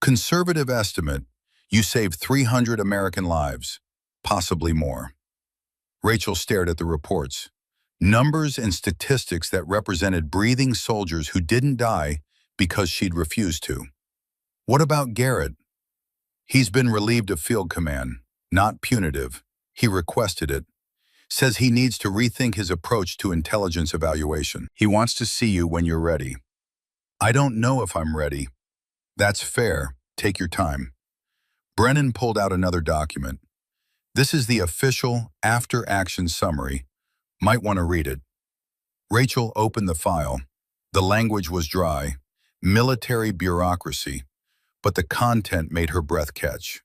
Conservative estimate, you saved 300 American lives, possibly more. Rachel stared at the reports. Numbers and statistics that represented breathing soldiers who didn't die because she'd refused to. What about Garrett? He's been relieved of field command, not punitive. He requested it. Says he needs to rethink his approach to intelligence evaluation. He wants to see you when you're ready. I don't know if I'm ready. That's fair. Take your time. Brennan pulled out another document. This is the official after-action summary. Might want to read it. Rachel opened the file. The language was dry, military bureaucracy, but the content made her breath catch.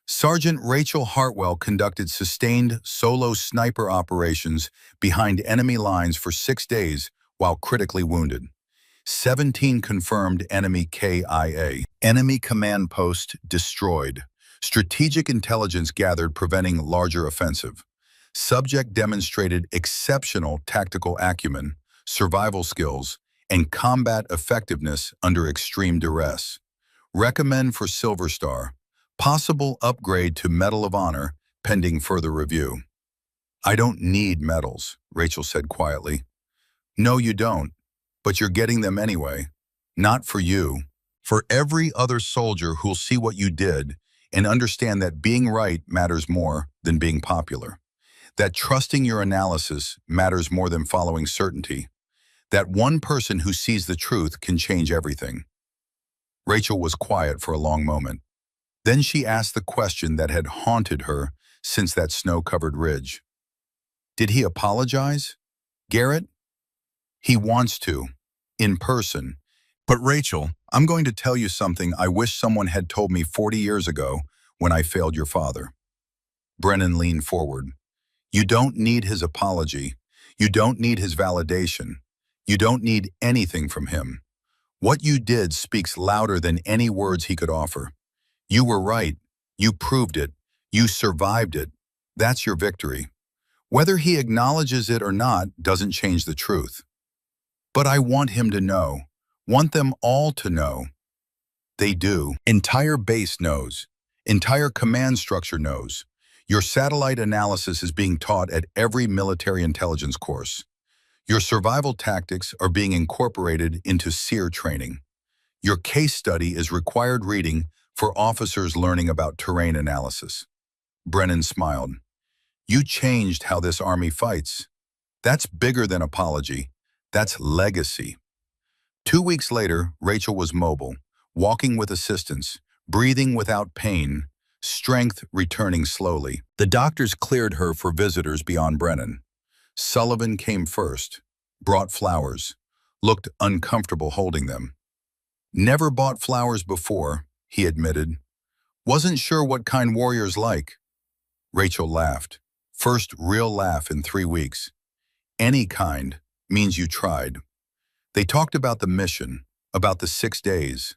Sergeant Rachel Hartwell conducted sustained solo sniper operations behind enemy lines for 6 days while critically wounded. 17 confirmed enemy KIA. Enemy command post destroyed. Strategic intelligence gathered preventing larger offensive. Subject demonstrated exceptional tactical acumen, survival skills, and combat effectiveness under extreme duress. Recommend for Silver Star. Possible upgrade to Medal of Honor, pending further review. I don't need medals, Rachel said quietly. No, you don't, but you're getting them anyway. Not for you. For every other soldier who'll see what you did and understand that being right matters more than being popular. That trusting your analysis matters more than following certainty. That one person who sees the truth can change everything. Rachel was quiet for a long moment. Then she asked the question that had haunted her since that snow-covered ridge. Did he apologize? Garrett? He wants to, in person. But Rachel, I'm going to tell you something I wish someone had told me 40 years ago when I failed your father. Brennan leaned forward. You don't need his apology. You don't need his validation. You don't need anything from him. What you did speaks louder than any words he could offer. You were right. You proved it. You survived it. That's your victory. Whether he acknowledges it or not doesn't change the truth. But I want him to know. Want them all to know. They do. Entire base knows. Entire command structure knows. Your satellite analysis is being taught at every military intelligence course. Your survival tactics are being incorporated into SEER training. Your case study is required reading for officers learning about terrain analysis. Brennan smiled. You changed how this army fights. That's bigger than apology. That's legacy. 2 weeks later, Rachel was mobile, walking with assistance, breathing without pain, strength returning slowly. The doctors cleared her for visitors beyond Brennan. Sullivan came first, brought flowers, looked uncomfortable holding them. Never bought flowers before, he admitted. Wasn't sure what kind warriors like. Rachel laughed. First real laugh in 3 weeks. Any kind means you tried. They talked about the mission, about the 6 days.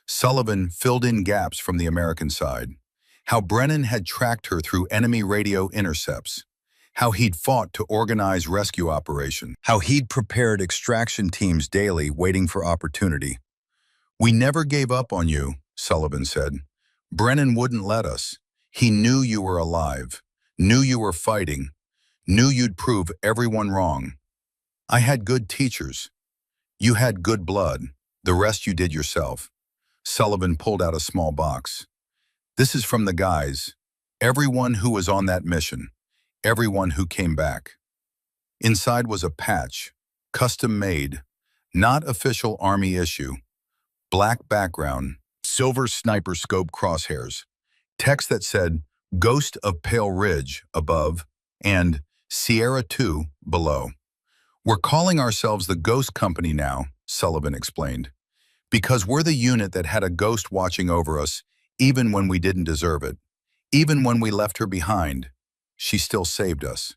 Sullivan filled in gaps from the American side. How Brennan had tracked her through enemy radio intercepts. How he'd fought to organize rescue operations. How he'd prepared extraction teams daily waiting for opportunity. We never gave up on you, Sullivan said. Brennan wouldn't let us. He knew you were alive, knew you were fighting, knew you'd prove everyone wrong. I had good teachers. You had good blood. The rest you did yourself. Sullivan pulled out a small box. This is from the guys. Everyone who was on that mission. Everyone who came back. Inside was a patch, custom made, not official Army issue. Black background, silver sniper scope crosshairs, text that said Ghost of Pale Ridge above and Sierra 2 below. "We're calling ourselves the Ghost Company now," Sullivan explained, "because we're the unit that had a ghost watching over us even when we didn't deserve it. Even when we left her behind, she still saved us."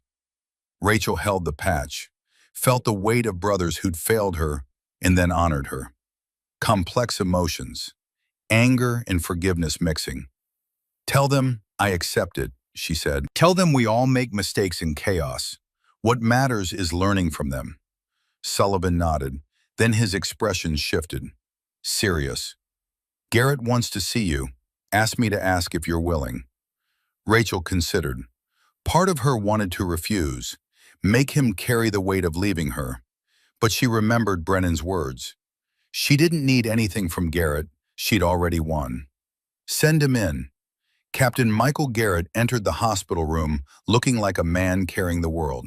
Rachel held the patch, felt the weight of brothers who'd failed her and then honored her. Complex emotions, anger and forgiveness mixing. "Tell them I accept it," she said. "Tell them we all make mistakes in chaos. What matters is learning from them." Sullivan nodded, then his expression shifted. Serious. "Garrett wants to see you. Asked me to ask if you're willing." Rachel considered. Part of her wanted to refuse, make him carry the weight of leaving her. But she remembered Brennan's words. She didn't need anything from Garrett. She'd already won. "Send him in." Captain Michael Garrett entered the hospital room looking like a man carrying the world.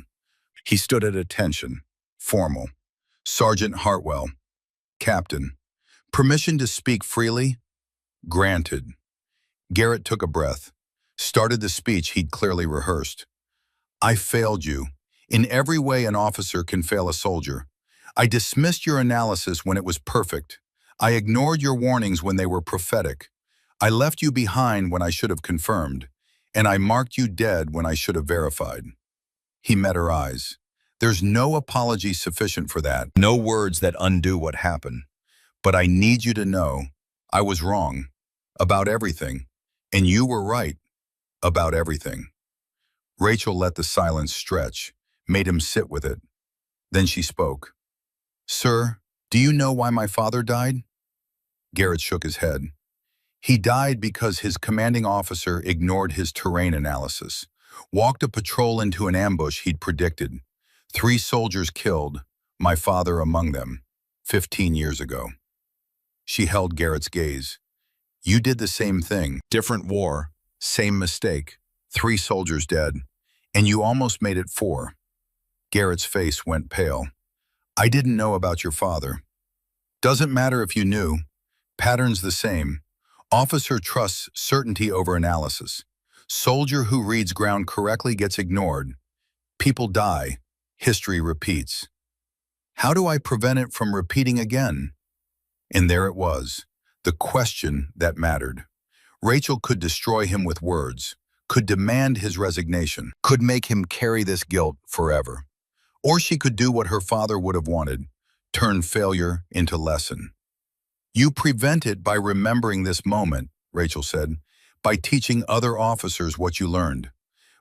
He stood at attention, formal. "Sergeant Hartwell." "Captain." "Permission to speak freely?" "Granted." Garrett took a breath, started the speech he'd clearly rehearsed. "I failed you. In every way an officer can fail a soldier. I dismissed your analysis when it was perfect. I ignored your warnings when they were prophetic. I left you behind when I should have confirmed, and I marked you dead when I should have verified." He met her eyes. "There's no apology sufficient for that, no words that undo what happened. But I need you to know I was wrong about everything, and you were right about everything." Rachel let the silence stretch, made him sit with it. Then she spoke. "Sir, do you know why my father died?" Garrett shook his head. "He died because his commanding officer ignored his terrain analysis, walked a patrol into an ambush he'd predicted. 3 soldiers killed, my father among them, 15 years ago." She held Garrett's gaze. "You did the same thing. Different war, same mistake. 3 soldiers dead, and you almost made it 4. Garrett's face went pale. "I didn't know about your father." "Doesn't matter if you knew. Pattern's the same. Officer trusts certainty over analysis. Soldier who reads ground correctly gets ignored. People die. History repeats. How do I prevent it from repeating again?" And there it was, the question that mattered. Rachel could destroy him with words, could demand his resignation, could make him carry this guilt forever. Or she could do what her father would have wanted, turn failure into lesson. "You prevent it by remembering this moment," Rachel said, "by teaching other officers what you learned,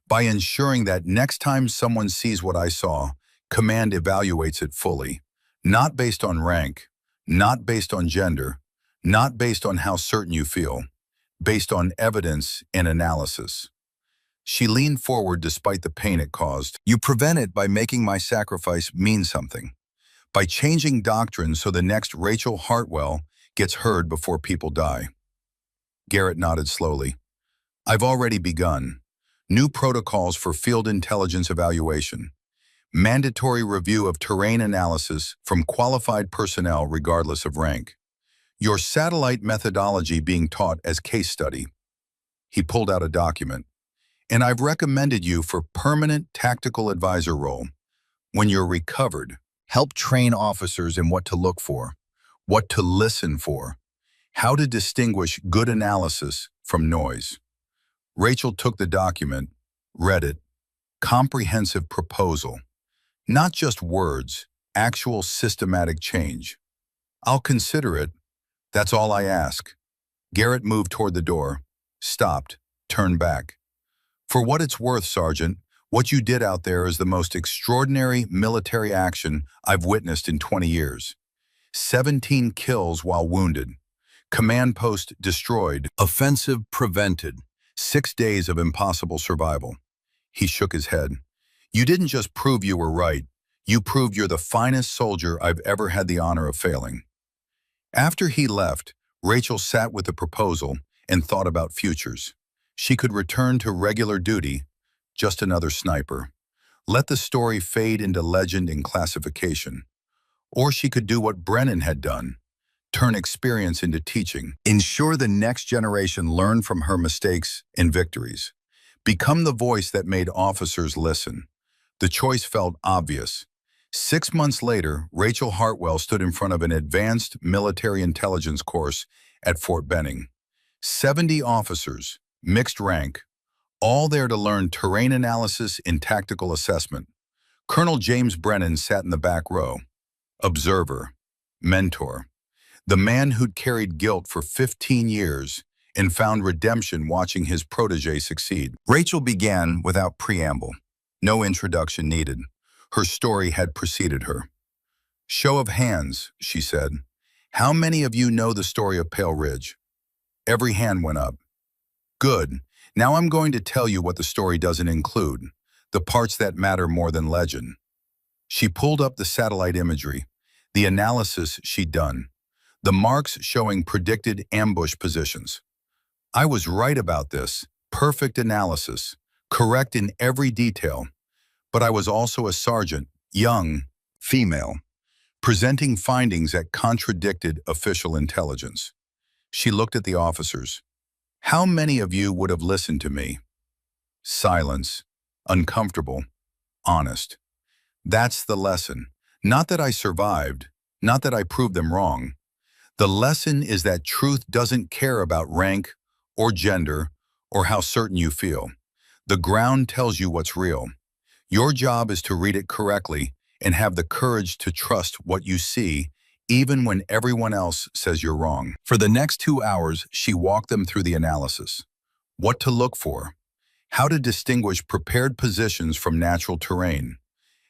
by ensuring that next time someone sees what I saw, command evaluates it fully, not based on rank, not based on gender, not based on how certain you feel, based on evidence and analysis." She leaned forward despite the pain it caused. "You prevent it by making my sacrifice mean something, by changing doctrine so the next Rachel Hartwell gets heard before people die." Garrett nodded slowly. "I've already begun. New protocols for field intelligence evaluation. Mandatory review of terrain analysis from qualified personnel regardless of rank. Your satellite methodology being taught as case study." He pulled out a document. "And I've recommended you for permanent tactical advisor role. When you're recovered, help train officers in what to look for, what to listen for, how to distinguish good analysis from noise." Rachel took the document, read it. Comprehensive proposal. Not just words, actual systematic change. "I'll consider it. That's all I ask." Garrett moved toward the door, stopped, turned back. "For what it's worth, Sergeant, what you did out there is the most extraordinary military action I've witnessed in 20 years. 17 kills while wounded. Command post destroyed. Offensive prevented. 6 days of impossible survival." He shook his head. "You didn't just prove you were right. You proved you're the finest soldier I've ever had the honor of failing." After he left, Rachel sat with the proposal and thought about futures. She could return to regular duty, just another sniper. Let the story fade into legend and classification. Or she could do what Brennan had done, Turn experience into teaching. Ensure the next generation learn from her mistakes and victories. Become the voice that made officers listen. The choice felt obvious. 6 months later, Rachel Hartwell stood in front of an advanced military intelligence course at Fort Benning. 70 officers, mixed rank, all there to learn terrain analysis and tactical assessment. Colonel James Brennan sat in the back row. Observer, mentor, the man who'd carried guilt for 15 years and found redemption watching his protege succeed. Rachel began without preamble. No introduction needed. Her story had preceded her. "Show of hands," she said. "How many of you know the story of Pale Ridge?" Every hand went up. "Good. Now I'm going to tell you what the story doesn't include, the parts that matter more than legend." She pulled up the satellite imagery, the analysis she'd done, the marks showing predicted ambush positions. "I was right about this. Perfect analysis. Correct in every detail. But I was also a sergeant, young, female, presenting findings that contradicted official intelligence." She looked at the officers. "How many of you would have listened to me?" Silence. Uncomfortable. Honest. That's the lesson. Not that I survived, not that I proved them wrong. The lesson is that truth doesn't care about rank or gender or how certain you feel. The ground tells you what's real. Your job is to read it correctly and have the courage to trust what you see, even when everyone else says you're wrong. For the next 2 hours, she walked them through the analysis. What to look for, how to distinguish prepared positions from natural terrain,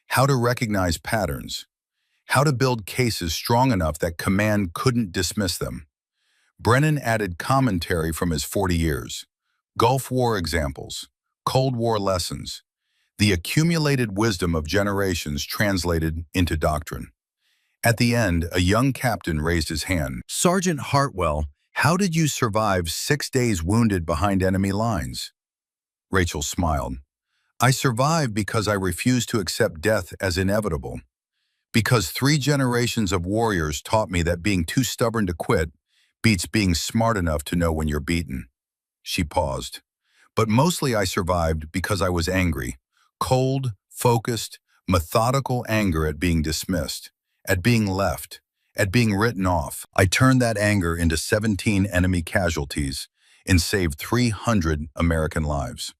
how to recognize patterns, how to build cases strong enough that command couldn't dismiss them. Brennan added commentary from his 40 years, Gulf War examples, Cold War lessons, the accumulated wisdom of generations translated into doctrine. At the end, a young captain raised his hand. "Sergeant Hartwell, how did you survive 6 days wounded behind enemy lines?" Rachel smiled. "I survived because I refused to accept death as inevitable. Because 3 generations of warriors taught me that being too stubborn to quit beats being smart enough to know when you're beaten." She paused. "But mostly I survived because I was angry. Cold, focused, methodical anger at being dismissed, at being left, at being written off. I turned that anger into 17 enemy casualties and saved 300 American lives.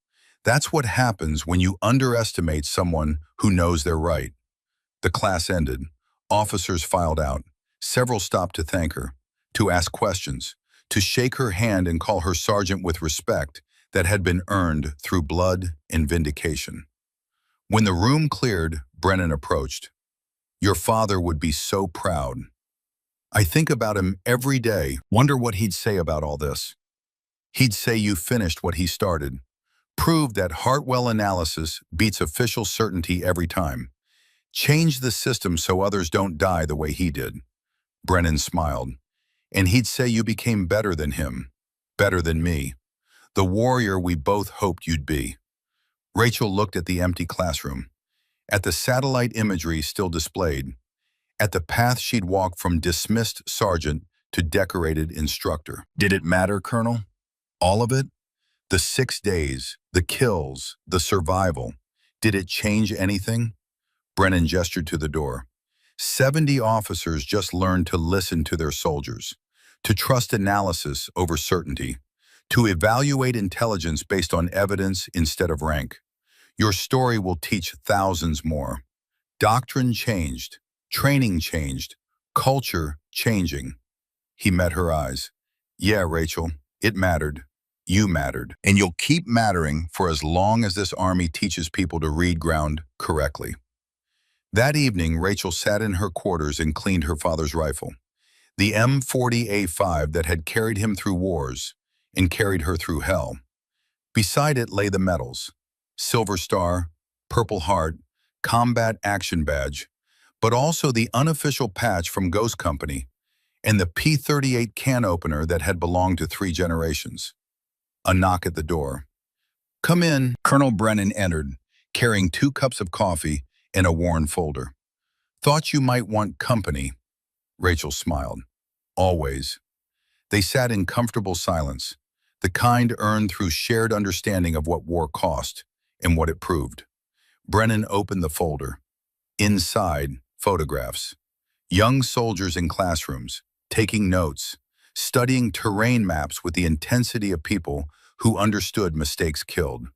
That's what happens when you underestimate someone who knows they're right." The class ended. Officers filed out. Several stopped to thank her, to ask questions, to shake her hand and call her sergeant with respect that had been earned through blood and vindication. When the room cleared, Brennan approached. "Your father would be so proud. I think about him every day, wonder what he'd say about all this. He'd say you finished what he started. Proved that Hartwell analysis beats official certainty every time. Change the system so others don't die the way he did." Brennan smiled. "And he'd say you became better than him, better than me, the warrior we both hoped you'd be." Rachel looked at the empty classroom, at the satellite imagery still displayed, at the path she'd walked from dismissed sergeant to decorated instructor. Did it matter, Colonel? All of it? The 6 days, the kills, the survival. Did it change anything? Brennan gestured to the door. 70 officers just learned to listen to their soldiers, to trust analysis over certainty, to evaluate intelligence based on evidence instead of rank. Your story will teach thousands more. Doctrine changed, training changed, culture changing. He met her eyes. "Yeah, Rachel, it mattered. You mattered. And you'll keep mattering for as long as this army teaches people to read ground correctly." That evening, Rachel sat in her quarters and cleaned her father's rifle, the M40A5 that had carried him through wars and carried her through hell. Beside it lay the medals, Silver Star, Purple Heart, Combat Action Badge, but also the unofficial patch from Ghost Company and the P38 can opener that had belonged to 3 generations. A knock at the door. "Come in." Colonel Brennan entered, carrying 2 cups of coffee and a worn folder. "Thought you might want company." Rachel smiled. always. They sat in comfortable silence, the kind earned through shared understanding of what war cost and what it proved. Brennan opened the folder. Inside, photographs. Young soldiers in classrooms, taking notes, studying terrain maps with the intensity of people who understood mistakes killed.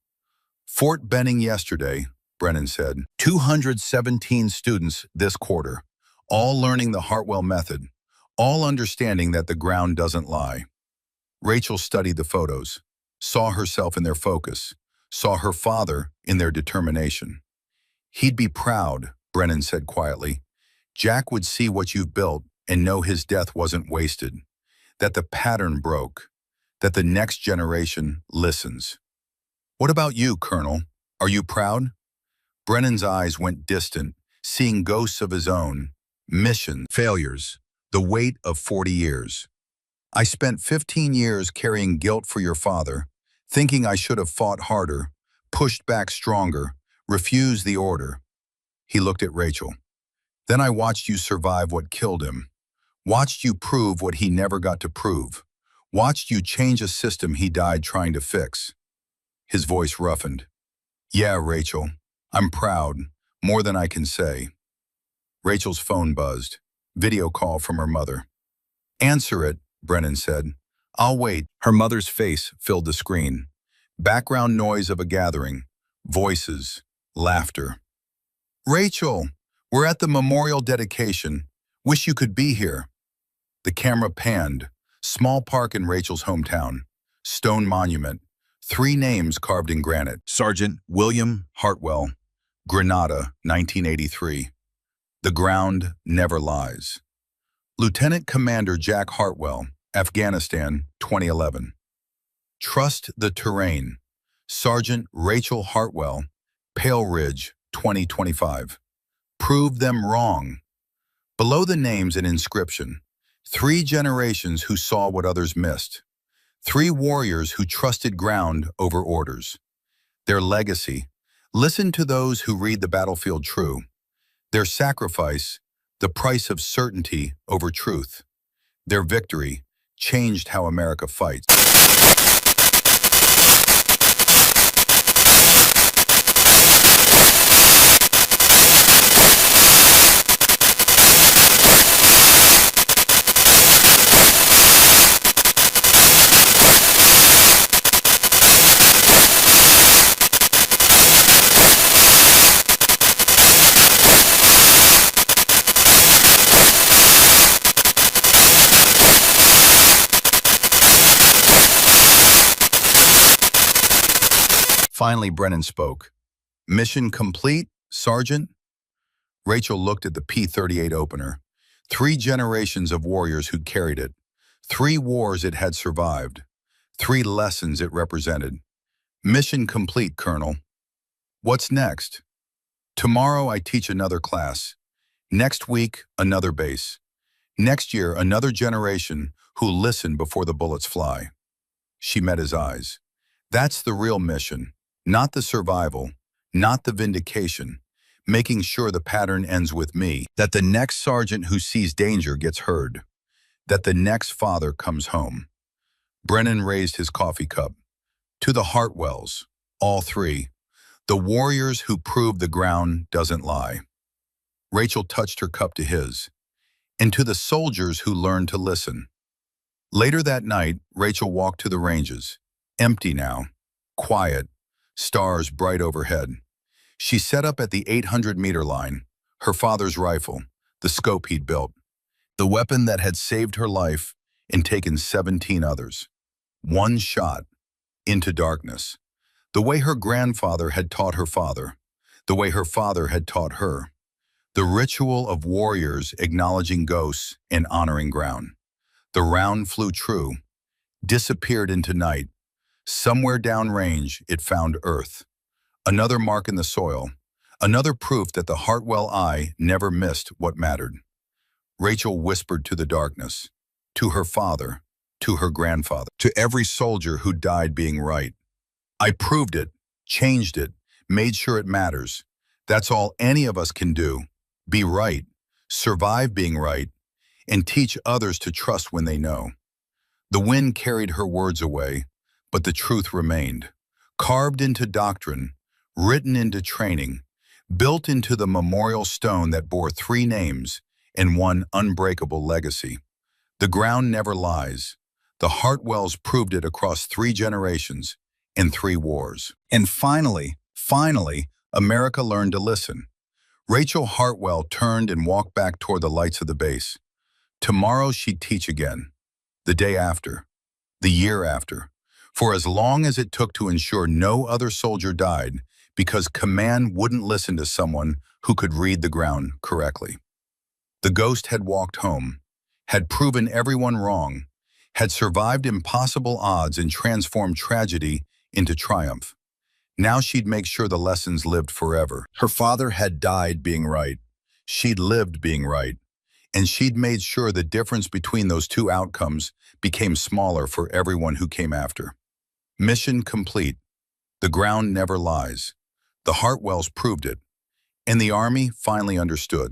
Fort Benning yesterday, Brennan said. 217 students this quarter, all learning the Hartwell method, all understanding that the ground doesn't lie. Rachel studied the photos, saw herself in their focus, saw her father in their determination. He'd be proud, Brennan said quietly. Jack would see what you've built and know his death wasn't wasted, that the pattern broke, that the next generation listens. What about you, Colonel? Are you proud? Brennan's eyes went distant, seeing ghosts of his own. Mission, failures, the weight of 40 years. I spent 15 years carrying guilt for your father, thinking I should have fought harder, pushed back stronger, refused the order. He looked at Rachel. Then I watched you survive what killed him. Watched you prove what he never got to prove. Watched you change a system he died trying to fix. His voice roughened. Yeah, Rachel, I'm proud, more than I can say. Rachel's phone buzzed. Video call from her mother. Answer it, Brennan said. I'll wait. Her mother's face filled the screen. Background noise of a gathering. Voices. Laughter. Rachel, we're at the memorial dedication. Wish you could be here. The camera panned. Small park in Rachel's hometown. Stone monument. 3 names carved in granite. Sergeant William Hartwell, Grenada, 1983. The ground never lies. Lieutenant Commander Jack Hartwell, Afghanistan, 2011. Trust the terrain. Sergeant Rachel Hartwell, Pale Ridge, 2025. Prove them wrong. Below the names an inscription. 3 generations who saw what others missed. 3 warriors who trusted ground over orders. Their legacy. Listen to those who read the battlefield true. Their sacrifice, the price of certainty over truth. Their victory changed how America fights. Finally, Brennan spoke. Mission complete, Sergeant? Rachel looked at the P-38 opener. 3 generations of warriors who'd carried it. 3 wars it had survived. 3 lessons it represented. Mission complete, Colonel. What's next? Tomorrow I teach another class. Next week, another base. Next year, another generation who listen before the bullets fly. She met his eyes. That's the real mission. Not the survival, not the vindication, making sure the pattern ends with me, that the next sergeant who sees danger gets heard, that the next father comes home. Brennan raised his coffee cup. To the Hartwells, all 3, the warriors who prove the ground doesn't lie. Rachel touched her cup to his. And to the soldiers who learned to listen. Later that night, Rachel walked to the ranges, empty now, quiet, stars bright overhead. She set up at the 800-meter line, her father's rifle, the scope he'd built, the weapon that had saved her life and taken 17 others. 1 shot, into darkness. The way her grandfather had taught her father, the way her father had taught her. The ritual of warriors acknowledging ghosts and honoring ground. The round flew true, disappeared into night. Somewhere downrange, it found earth. Another mark in the soil, another proof that the Hartwell eye never missed what mattered. Rachel whispered to the darkness, to her father, to her grandfather, to every soldier who died being right. I proved it, changed it, made sure it matters. That's all any of us can do. Be right, survive being right, and teach others to trust when they know. The wind carried her words away, but the truth remained, carved into doctrine, written into training, built into the memorial stone that bore 3 names and one unbreakable legacy. The ground never lies. The Hartwells proved it across 3 generations and 3 wars. And finally, America learned to listen. Rachel Hartwell turned and walked back toward the lights of the base. Tomorrow she'd teach again. The day after. The year after. For as long as it took to ensure no other soldier died, because command wouldn't listen to someone who could read the ground correctly. The ghost had walked home, had proven everyone wrong, had survived impossible odds and transformed tragedy into triumph. Now she'd make sure the lessons lived forever. Her father had died being right. She'd lived being right. And she'd made sure the difference between those 2 outcomes became smaller for everyone who came after. Mission complete. The ground never lies. The Hartwells proved it. And the Army finally understood.